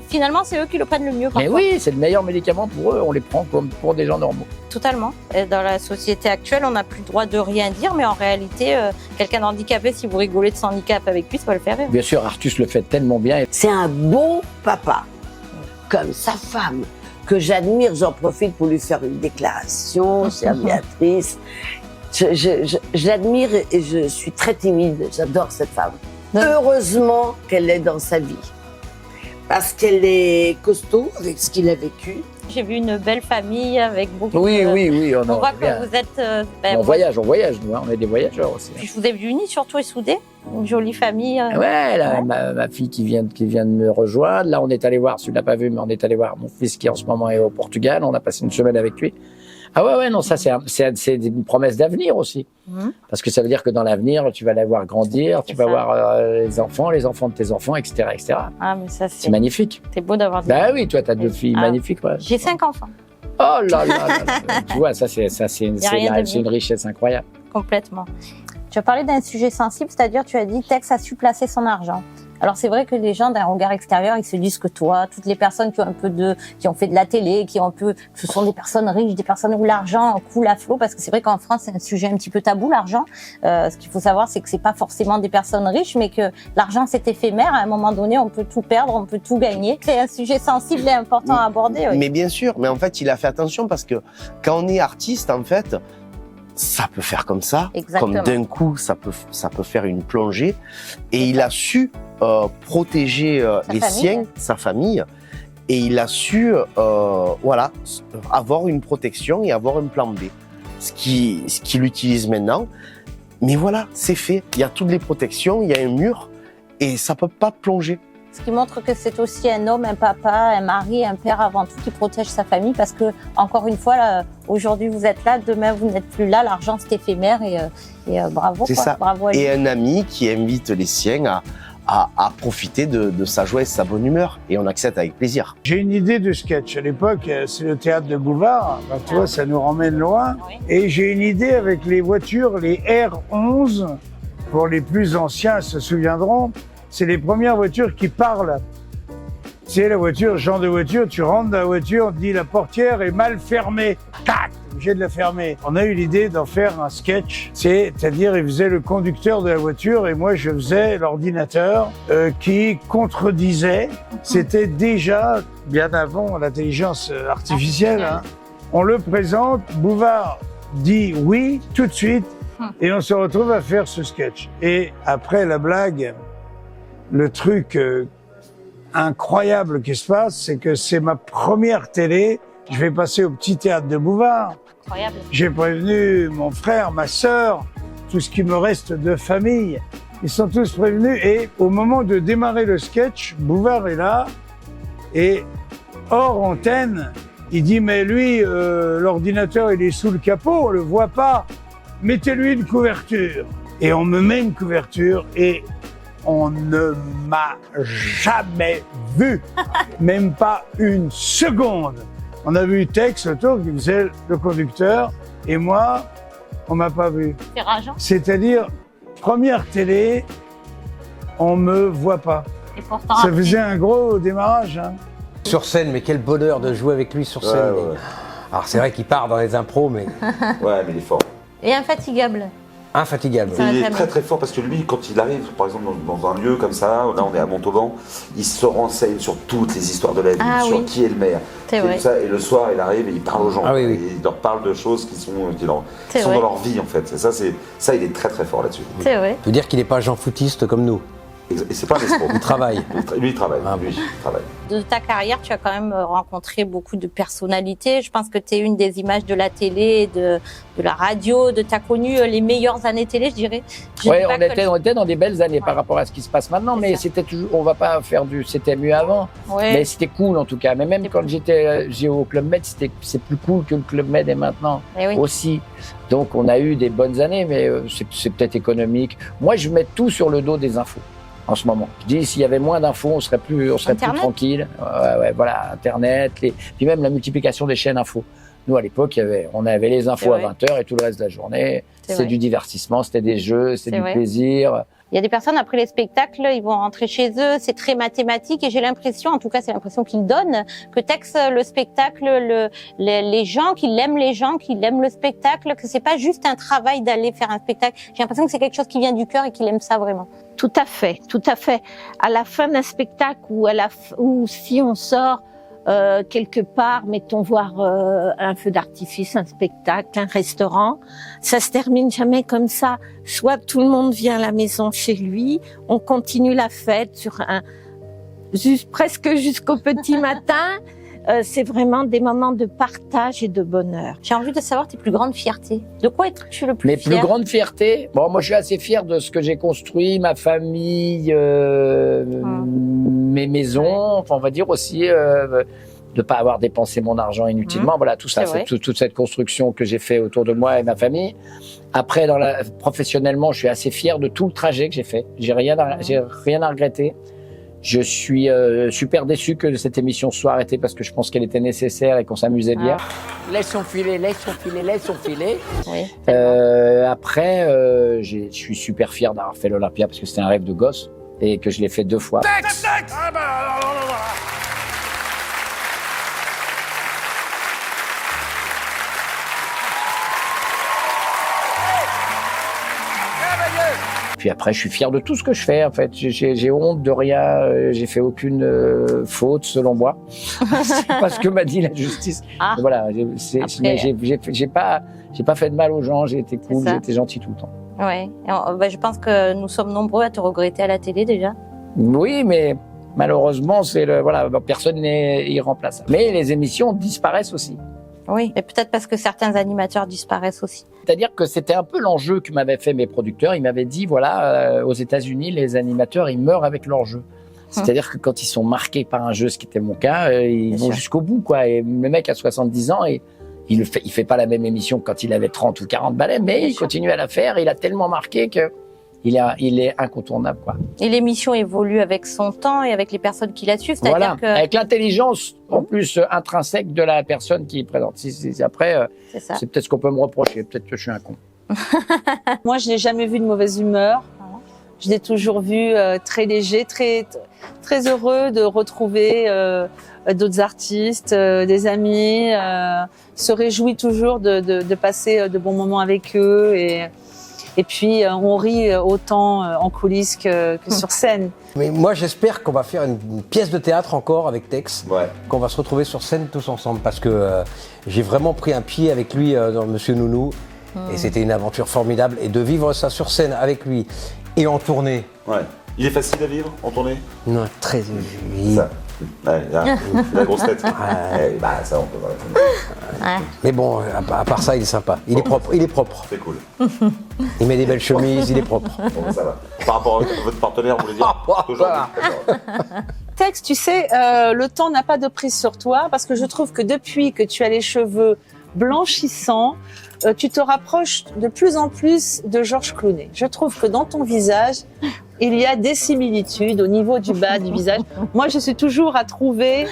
Finalement, c'est eux qui le prennent le mieux. Parfois. Mais oui, c'est le meilleur médicament pour eux. On les prend comme pour des gens normaux. Totalement. Et dans la société actuelle, on n'a plus le droit de rien dire, mais en réalité, quelqu'un d'handicapé, si vous rigolez de son handicap avec lui, ça va le faire rire. Bien sûr, Artus le fait tellement bien. C'est un bon papa, comme sa femme, que j'admire. J'en profite pour lui faire une déclaration, chère Béatrice. Je l'admire et je suis très timide. J'adore cette femme. Heureusement qu'elle est dans sa vie. Parce qu'elle est costaud avec ce qu'il a vécu. J'ai vu une belle famille avec beaucoup oui, de... Oui, on voit que vous êtes... on voyage, nous, hein, on est des voyageurs aussi. Puis je vous ai vu unis surtout et soudés. Une jolie famille. Ouais, là, ma fille qui vient de me rejoindre. Là, on est allé voir, tu ne l'as pas vu, mais on est allé voir mon fils qui en ce moment est au Portugal. On a passé une semaine avec lui. Ah ouais, non, ça c'est une promesse d'avenir aussi. Parce que ça veut dire que dans l'avenir, tu vas les voir grandir, tu vas voir les enfants de tes enfants, etc. Ah, mais ça c'est magnifique. C'est beau d'avoir des Bah oui, toi, tu as 2 filles magnifiques. Ouais. J'ai 5 enfants. Oh là là. Tu vois, ça c'est une richesse incroyable. Complètement. Tu as parlé d'un sujet sensible, c'est-à-dire tu as dit Tex a su placer son argent. Alors c'est vrai que les gens d'un regard extérieur, ils se disent que toi, toutes les personnes qui ont fait de la télé, ce sont des personnes riches, des personnes où l'argent coule à flot, parce que c'est vrai qu'en France c'est un sujet un petit peu tabou, l'argent. Ce qu'il faut savoir, c'est que c'est pas forcément des personnes riches, mais que l'argent c'est éphémère. À un moment donné, on peut tout perdre, on peut tout gagner. C'est un sujet sensible et important à aborder. Oui. Mais bien sûr, mais en fait il a fait attention parce que quand on est artiste, en fait, ça peut faire comme ça, exactement. Comme d'un coup ça peut faire une plongée, et il a su protéger les siens, sa famille, et il a su avoir une protection et avoir un plan B, ce qu'il utilise maintenant. Mais voilà, c'est fait, il y a toutes les protections, il y a un mur et ça peut pas plonger. Ce qui montre que c'est aussi un homme, un papa, un mari, un père avant tout qui protège sa famille parce que, encore une fois, là, aujourd'hui vous êtes là, demain vous n'êtes plus là, l'argent c'est éphémère et bravo. C'est quoi. ça. Bravo à lui. Et un ami qui invite les siens à profiter de sa joie et de sa bonne humeur. Et on accepte avec plaisir. J'ai une idée de sketch. À l'époque, c'est le théâtre de Bouvard. Ben, tu vois, ça nous ramène loin. Et j'ai une idée avec les voitures, les R11. Pour les plus anciens se souviendront, c'est les premières voitures qui parlent. C'est la voiture, genre de voiture, tu rentres dans la voiture, on te dit la portière est mal fermée. Tac, t'es obligé de la fermer. On a eu l'idée d'en faire un sketch. C'est-à-dire, il faisait le conducteur de la voiture et moi, je faisais l'ordinateur qui contredisait. C'était déjà, bien avant l'intelligence artificielle. Hein. On le présente, Bouvard dit oui tout de suite et on se retrouve à faire ce sketch. Et après la blague, le truc incroyable qui se passe, c'est que c'est ma première télé. Je vais passer au petit théâtre de Bouvard. Incroyable. J'ai prévenu mon frère, ma sœur, tout ce qui me reste de famille. Ils sont tous prévenus et au moment de démarrer le sketch, Bouvard est là et hors antenne, il dit mais lui, l'ordinateur il est sous le capot, on le voit pas. Mettez-lui une couverture. Et on me met une couverture et on ne m'a jamais vu, même pas une seconde. On a vu Tex autour qui faisait le conducteur et moi, on m'a pas vu. C'est rageant. C'est-à-dire, première télé, on me voit pas. Et pourtant, Ça faisait un gros démarrage. Hein. Sur scène, mais quel bonheur de jouer avec lui sur scène. Ouais, ouais. Alors c'est vrai qu'il part dans les impros, mais Ouais, mais il est fort. Et infatigable. infatigable. Il est très très fort parce que lui, quand il arrive, par exemple, dans un lieu comme ça, là on est à Montauban, il se renseigne sur toutes les histoires de la vie, Ah sur oui. qui est le maire. C'est et, vrai. tout ça, et le soir, il arrive et il parle aux gens. Ah oui, oui. Et il leur parle de choses qui sont C'est dans vrai. leur vie en fait. Et ça, il est très très fort là-dessus. C'est vrai. Ça veut dire qu'il n'est pas Jean Foutiste comme nous. Et c'est pas un escroc. Il travaille. Lui, il travaille. Lui, il travaille. De ta carrière, tu as quand même rencontré beaucoup de personnalités. Je pense que tu es une des images de la télé, de la radio, tu as connu les meilleures années télé, je dirais. Je Oui, dis pas on que était dans des belles années par rapport à ce qui se passe maintenant, mais c'était toujours, on va pas faire c'était mieux avant, Ouais. mais c'était cool en tout cas. Mais même quand j'ai au Club Med, c'est plus cool que le Club Med est maintenant Eh oui. aussi. Donc on a eu des bonnes années, mais c'est peut-être économique. Moi, je mets tout sur le dos des infos. En ce moment, je dis s'il y avait moins d'infos, on serait plus tranquille. Ouais, voilà, Internet, puis même la multiplication des chaînes infos. Nous, à l'époque, on avait les infos à 20h et tout le reste de la journée. C'est du divertissement, c'était des jeux, c'était du plaisir. Il y a des personnes, après les spectacles, ils vont rentrer chez eux, c'est très mathématique et j'ai l'impression, en tout cas c'est l'impression qu'ils donnent, que Tex, le spectacle, les gens, qu'il aime les gens, qu'il aime le spectacle, que c'est pas juste un travail d'aller faire un spectacle. J'ai l'impression que c'est quelque chose qui vient du cœur et qu'il aime ça vraiment. Tout à fait, tout à fait. À la fin d'un spectacle ou si on sort quelque part, mettons voir un feu d'artifice, un spectacle, un restaurant, ça se termine jamais comme ça. Soit tout le monde vient à la maison chez lui, on continue la fête presque jusqu'au petit matin. C'est vraiment des moments de partage et de bonheur. J'ai envie de savoir tes plus grandes fiertés. De quoi es-tu le plus Mes fier? plus grandes fiertés, bon, moi je suis assez fier de ce que j'ai construit, ma famille, mes maisons, enfin, on va dire aussi de pas avoir dépensé mon argent inutilement. Voilà, tout ça, toute cette construction que j'ai fait autour de moi et ma famille. Après, professionnellement, je suis assez fier de tout le trajet que j'ai fait. J'ai rien à regretter. Je suis super déçu que cette émission soit arrêtée parce que je pense qu'elle était nécessaire et qu'on s'amusait bien. Laissons filer. Oui, après, je suis super fier d'avoir fait l'Olympia parce que c'était un rêve de gosse et que je l'ai fait 2 fois. Puis après, je suis fier de tout ce que je fais. En fait, j'ai honte de rien. J'ai fait aucune faute, selon moi. C'est pas ce que m'a dit la justice. Ah. Voilà, mais j'ai pas fait de mal aux gens. J'ai été cool, ça. j'ai été gentil tout le temps. Ouais. Et je pense que nous sommes nombreux à te regretter à la télé déjà. Oui, mais malheureusement, personne n'est irremplaçable. Mais les émissions disparaissent aussi. Oui, et peut-être parce que certains animateurs disparaissent aussi. C'est-à-dire que c'était un peu l'enjeu que m'avaient fait mes producteurs. Ils m'avaient dit, voilà, aux États-Unis, les animateurs, ils meurent avec leur jeu. C'est-à-dire que quand ils sont marqués par un jeu, ce qui était mon cas, ils vont jusqu'au bout, quoi. Et le mec a 70 ans et il fait pas la même émission que quand il avait 30 ou 40 balais, mais il continue à la faire. Il a tellement marqué que il est incontournable, quoi. Et l'émission évolue avec son temps et avec les personnes qui la suivent. C'est-à-dire Voilà, que... avec l'intelligence en plus intrinsèque de la personne qui est présente. Après, c'est peut-être ce qu'on peut me reprocher. Peut-être que je suis un con. Moi, je n'ai jamais vu de mauvaise humeur. Je l'ai toujours vu très léger, très heureux de retrouver d'autres artistes, des amis. Se réjouit toujours de passer de bons moments avec eux. Et puis, on rit autant en coulisses que sur scène. Mais moi, j'espère qu'on va faire une pièce de théâtre encore avec Tex, qu'on va se retrouver sur scène tous ensemble, parce que j'ai vraiment pris un pied avec lui dans Monsieur Nounou, et c'était une aventure formidable. Et de vivre ça sur scène avec lui et en tournée. Ouais. Il est facile à vivre en tournée? Non, très. Ça. Ouais, la grosse tête. Bah, ça, on peut voir. Mais bon, à part ça, il est sympa. Il est propre. Il est propre. C'est cool. Il met des belles chemises, il est propre. Bon, ça va. Par rapport à votre partenaire, vous voulez dire aujourd'hui? Tex, tu sais, le temps n'a pas de prise sur toi parce que je trouve que depuis que tu as les cheveux blanchissants, tu te rapproches de plus en plus de Georges Clooney. Je trouve que dans ton visage, il y a des similitudes au niveau du bas du visage. Moi, je suis toujours à trouver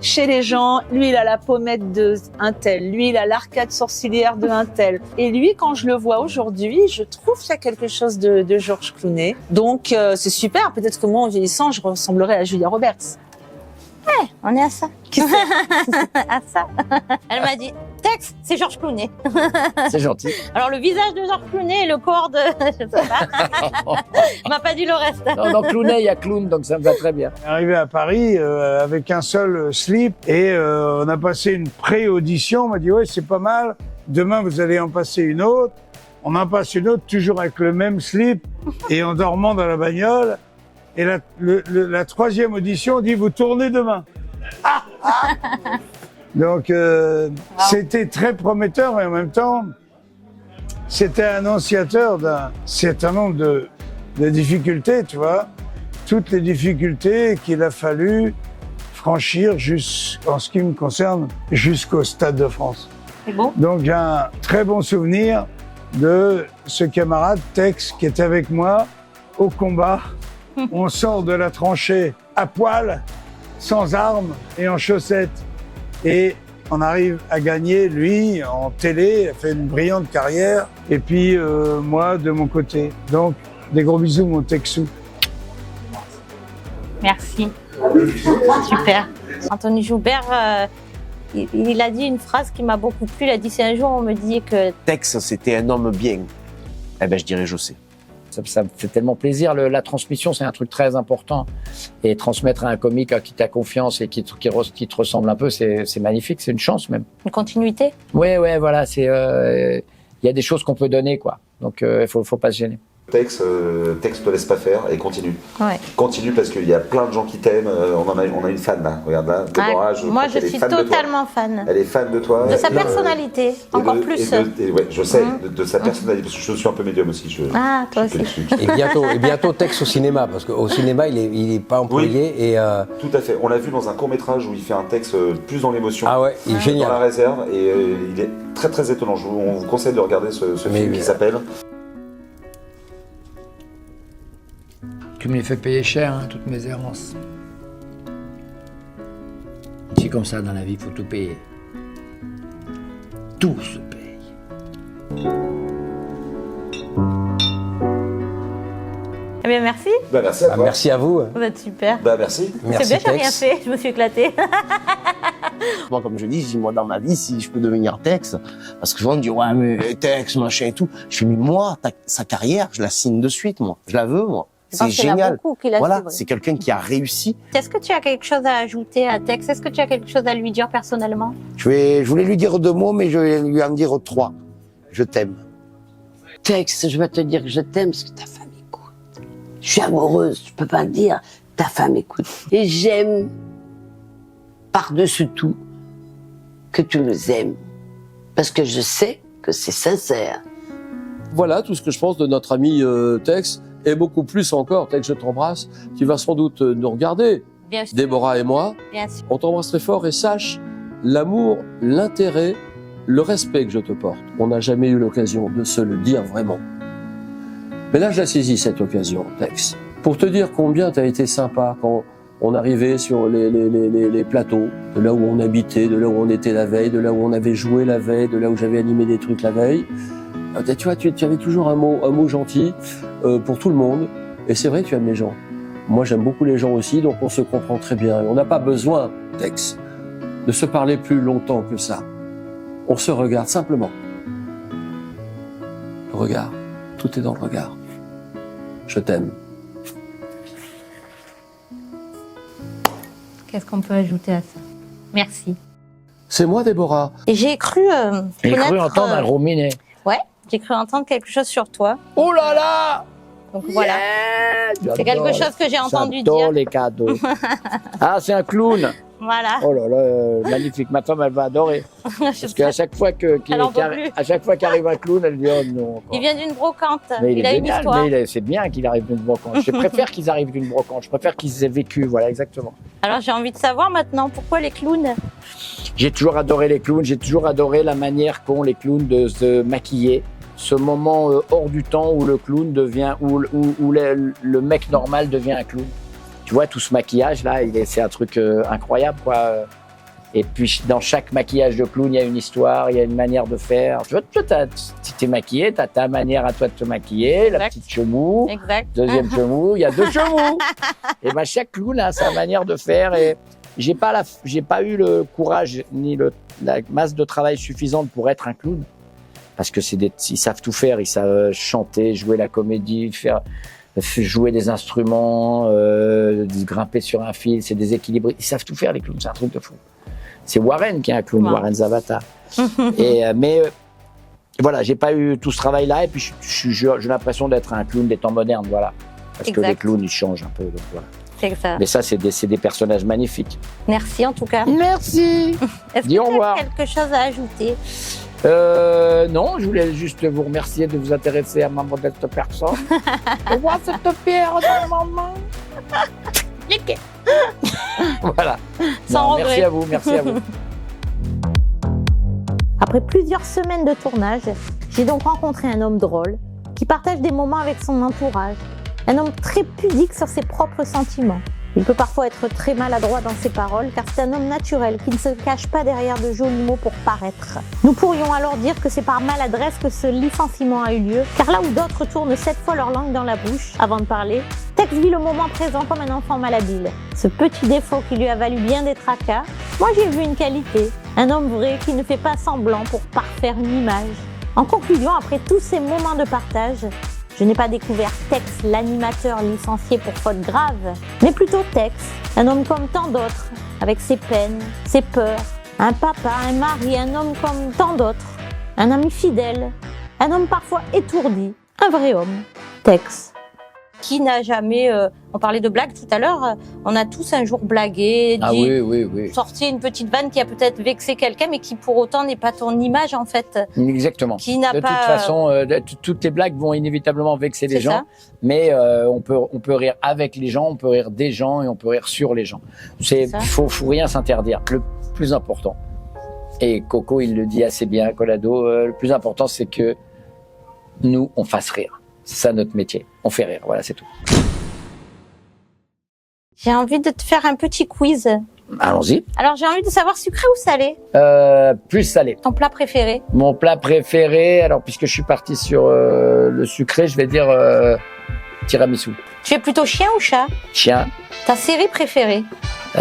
chez les gens, lui, il a la pommette de un tel, lui, il a l'arcade sourcilière de un tel. Et lui, quand je le vois aujourd'hui, je trouve qu'il y a quelque chose de Georges Clooney. Donc, c'est super. Peut-être que moi, en vieillissant, je ressemblerai à Julia Roberts. Ouais, on est à ça. Qui c'est? À ça. Elle m'a dit, Tex, c'est Georges Clooney. C'est gentil. Alors, le visage de Georges Clooney et le corps de... je sais pas. Elle m'a pas dit le reste. Non, dans Clooney, il y a clown, donc ça me va très bien. Arrivé à Paris avec un seul slip et on a passé une pré-audition. On m'a dit, ouais, c'est pas mal. Demain, vous allez en passer une autre. On en passe une autre, toujours avec le même slip et en dormant dans la bagnole. Et la troisième audition, on dit, vous tournez demain. Donc, c'était très prometteur, mais en même temps, c'était annonciateur d'un certain nombre de difficultés, tu vois. Toutes les difficultés qu'il a fallu franchir, en ce qui me concerne, jusqu'au Stade de France. C'est bon. Donc, j'ai un très bon souvenir de ce camarade Tex qui était avec moi au combat. On sort de la tranchée à poil, sans armes et en chaussettes. Et on arrive à gagner, lui, en télé, il a fait une brillante carrière. Et puis, moi, de mon côté. Donc, des gros bisous, mon Texou. Merci. Super. Anthony Joubert, il a dit une phrase qui m'a beaucoup plu. Il a dit, c'est un jour, on me dit que... Tex, c'était un homme bien. Eh ben, je dirais José. Ça me fait tellement plaisir. La transmission, c'est un truc très important. Et transmettre à un comique à qui tu as confiance et qui te ressemble un peu, c'est magnifique. C'est une chance même. Une continuité. Ouais, voilà. Il y a des choses qu'on peut donner, quoi. Donc, il faut pas se gêner. Tex te laisse pas faire et continue. Ouais. Continue parce qu'il y a plein de gens qui t'aiment. On a une fan là. Regarde là. Déborah, Moi, je suis totalement fan. Elle est fan de toi. De sa personnalité, encore plus. Ouais, je sais, de sa personnalité, parce que je suis un peu médium aussi. Ah, toi aussi. Et bientôt Tex au cinéma, parce qu'au cinéma, il est pas employé. Oui, et tout à fait. On l'a vu dans un court-métrage où il fait un texte plus dans l'émotion. Ah ouais, il est génial. Dans la réserve, et il est très très étonnant. On vous conseille de regarder ce film qui s'appelle... Tu me les fais payer cher, hein, toutes mes errances. C'est comme ça dans la vie, il faut tout payer. Tout se paye. Eh bien, merci. Bah, merci à toi. Merci à vous. Vous êtes super. Bah, merci. C'est bien, j'ai rien fait, je me suis éclatée. Moi, comme je dis, moi, dans ma vie, si je peux devenir Tex, parce que souvent on me dit, ouais, mais Tex, machin et tout. Je fais, mais moi, sa carrière, je la signe de suite, moi. Je la veux, moi. C'est génial. Voilà, c'est quelqu'un qui a réussi. Est-ce que tu as quelque chose à ajouter à Tex? Est-ce que tu as quelque chose à lui dire personnellement? Je voulais lui dire 2 mots, mais je vais lui en dire 3. Je t'aime. Tex, je vais te dire que je t'aime parce que ta femme écoute. Je suis amoureuse, je peux pas le dire. Ta femme écoute. Et j'aime, par-dessus tout, que tu nous aimes. Parce que je sais que c'est sincère. Voilà tout ce que je pense de notre ami Tex. Et beaucoup plus encore, Tex, je t'embrasse, tu vas sans doute nous regarder, Bien sûr. Déborah et moi. Bien sûr. On t'embrasse très fort et sache l'amour, l'intérêt, le respect que je te porte. On n'a jamais eu l'occasion de se le dire vraiment. Mais là, je la saisis cette occasion, Tex, pour te dire combien tu as été sympa quand on arrivait sur les plateaux, de là où on habitait, de là où on était la veille, de là où on avait joué la veille, de là où j'avais animé des trucs la veille. Tu vois, tu avais toujours un mot gentil pour tout le monde. Et c'est vrai que tu aimes les gens. Moi, j'aime beaucoup les gens aussi, donc on se comprend très bien. Et on n'a pas besoin, Tex, de se parler plus longtemps que ça. On se regarde simplement. Le regard. Tout est dans le regard. Je t'aime. Qu'est-ce qu'on peut ajouter à ça? Merci. C'est moi, Déborah. Et j'ai cru J'ai cru connaître, entendre un rominet. Ouais, j'ai cru entendre quelque chose sur toi. Oh là là! Donc voilà. C'est quelque chose que j'ai entendu J'adore dire. les cadeaux. Ah, c'est un clown. Voilà. Oh là là, magnifique. Ma femme, elle va adorer. Parce qu'à chaque fois à chaque fois qu'arrive un clown, elle dit oh non. quoi. Il vient d'une brocante. Mais Il a une génial, histoire. mais c'est bien qu'il arrive d'une brocante. Je préfère qu'ils arrivent d'une brocante. Je préfère qu'ils aient vécu. Voilà, exactement. Alors j'ai envie de savoir maintenant pourquoi les clowns. J'ai toujours adoré les clowns. J'ai toujours adoré la manière qu'ont les clowns de se maquiller. Ce moment hors du temps où le clown devient, où le mec normal devient un clown. Tu vois, tout ce maquillage-là, c'est un truc incroyable, quoi. Et puis, dans chaque maquillage de clown, il y a une histoire, il y a une manière de faire. Tu vois, tu t'es maquillé, tu as ta manière à toi de te maquiller, la petite chemou, deuxième chemou, il y a deux chemous. Et ben, chaque clown a sa manière de faire. Et j'ai pas eu le courage ni la masse de travail suffisante pour être un clown. Parce que ils savent tout faire, ils savent chanter, jouer la comédie, jouer des instruments, grimper sur un fil, c'est des équilibres. Ils savent tout faire, les clowns, c'est un truc de fou. C'est Warren qui est un clown, Warren Zavata. Mais voilà, j'ai pas eu tout ce travail-là, et puis j'ai l'impression d'être un clown des temps modernes, voilà. Parce que les clowns, ils changent un peu, donc voilà. C'est ça. Mais ça, c'est des personnages magnifiques. Merci en tout cas. Merci. Est-ce Dis que au tu as revoir. quelque chose à ajouter? Non, je voulais juste vous remercier de vous intéresser à ma modeste personne. Et voir cette pierre dans ma main. Voilà. Sans regret. Merci à vous, merci à vous. Après plusieurs semaines de tournage, j'ai donc rencontré un homme drôle qui partage des moments avec son entourage. Un homme très pudique sur ses propres sentiments. Il peut parfois être très maladroit dans ses paroles car c'est un homme naturel qui ne se cache pas derrière de jolis mots pour paraître. Nous pourrions alors dire que c'est par maladresse que ce licenciement a eu lieu car là où d'autres tournent 7 fois leur langue dans la bouche avant de parler, Tex vit le moment présent comme un enfant malhabile. Ce petit défaut qui lui a valu bien des tracas, moi j'ai vu une qualité. Un homme vrai qui ne fait pas semblant pour parfaire une image. En conclusion, après tous ces moments de partage, je n'ai pas découvert Tex, l'animateur licencié pour faute grave, mais plutôt Tex, un homme comme tant d'autres, avec ses peines, ses peurs, un papa, un mari, un homme comme tant d'autres, un ami fidèle, un homme parfois étourdi, un vrai homme, Tex. Qui n'a jamais, on parlait de blagues tout à l'heure, on a tous un jour blagué, sorti une petite vanne qui a peut-être vexé quelqu'un, mais qui pour autant n'est pas ton image en fait. Exactement. Qui n'a de pas... toute façon, toutes les blagues vont inévitablement vexer les gens, mais on peut rire avec les gens, on peut rire des gens et on peut rire sur les gens. Faut rien s'interdire. Le plus important, et Coco il le dit assez bien, Collado, le plus important c'est que nous on fasse rire. C'est ça notre métier. On fait rire, voilà, c'est tout. J'ai envie de te faire un petit quiz. Allons-y. Alors j'ai envie de savoir sucré ou salé? Plus salé. Ton plat préféré? Mon plat préféré, alors puisque je suis parti sur le sucré, je vais dire tiramisu. Tu es plutôt chien ou chat? Chien. Ta série préférée?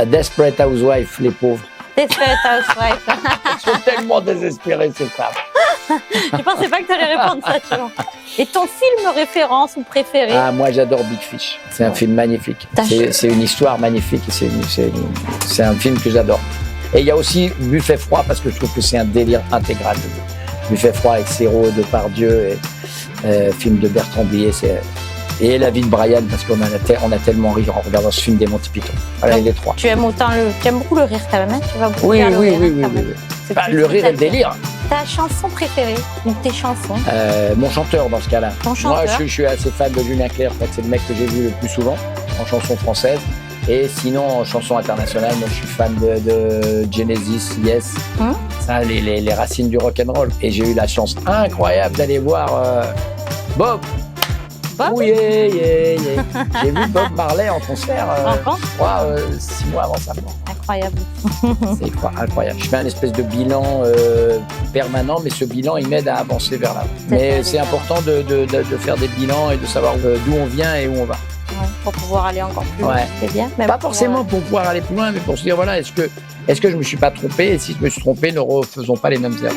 Desperate Housewives, les pauvres. Desperate Housewives. Ils sont tellement désespérés, ces femmes. Je pensais pas que tu allais répondre ça, tu vois. Et ton film référence ou préféré? Ah, moi j'adore Big Fish. C'est un film magnifique. C'est une histoire magnifique. C'est un film que j'adore. Et il y a aussi Buffet froid parce que je trouve que c'est un délire intégral. Buffet froid avec Serrault, Depardieu, et film de Bertrand Blier. Et La vie de Brian parce qu'on a tellement ri en regardant ce film des Monty Python. Voilà les trois. Tu aimes beaucoup le rire quand même, hein? Tu vas beaucoup Oui. vers le rire, Le rire et le délire. Ta chanson préférée, ou tes chansons? Mon chanteur dans ce cas-là. Ton chanteur. Moi, je suis assez fan de Julien Clerc. En fait, c'est le mec que j'ai vu le plus souvent en chanson française. Et sinon, en chanson internationale, moi, je suis fan de Genesis, Yes. Ça, les racines du rock'n'roll. Et j'ai eu la chance incroyable d'aller voir Bob. Oh, yeah, yeah, yeah. J'ai vu Bob Marley en concert, je crois, 6 mois avant sa mort. Incroyable. C'est incroyable. Je fais un espèce de bilan permanent, mais ce bilan, il m'aide à avancer vers l'avant. Mais c'est important de faire des bilans et de savoir d'où on vient et où on va. Ouais, pour pouvoir aller encore plus loin. C'est bien. Même Pas forcément pour pouvoir aller plus loin, mais pour se dire, voilà, est-ce que je me suis pas trompé? Et si je me suis trompé, ne refaisons pas les mêmes erreurs.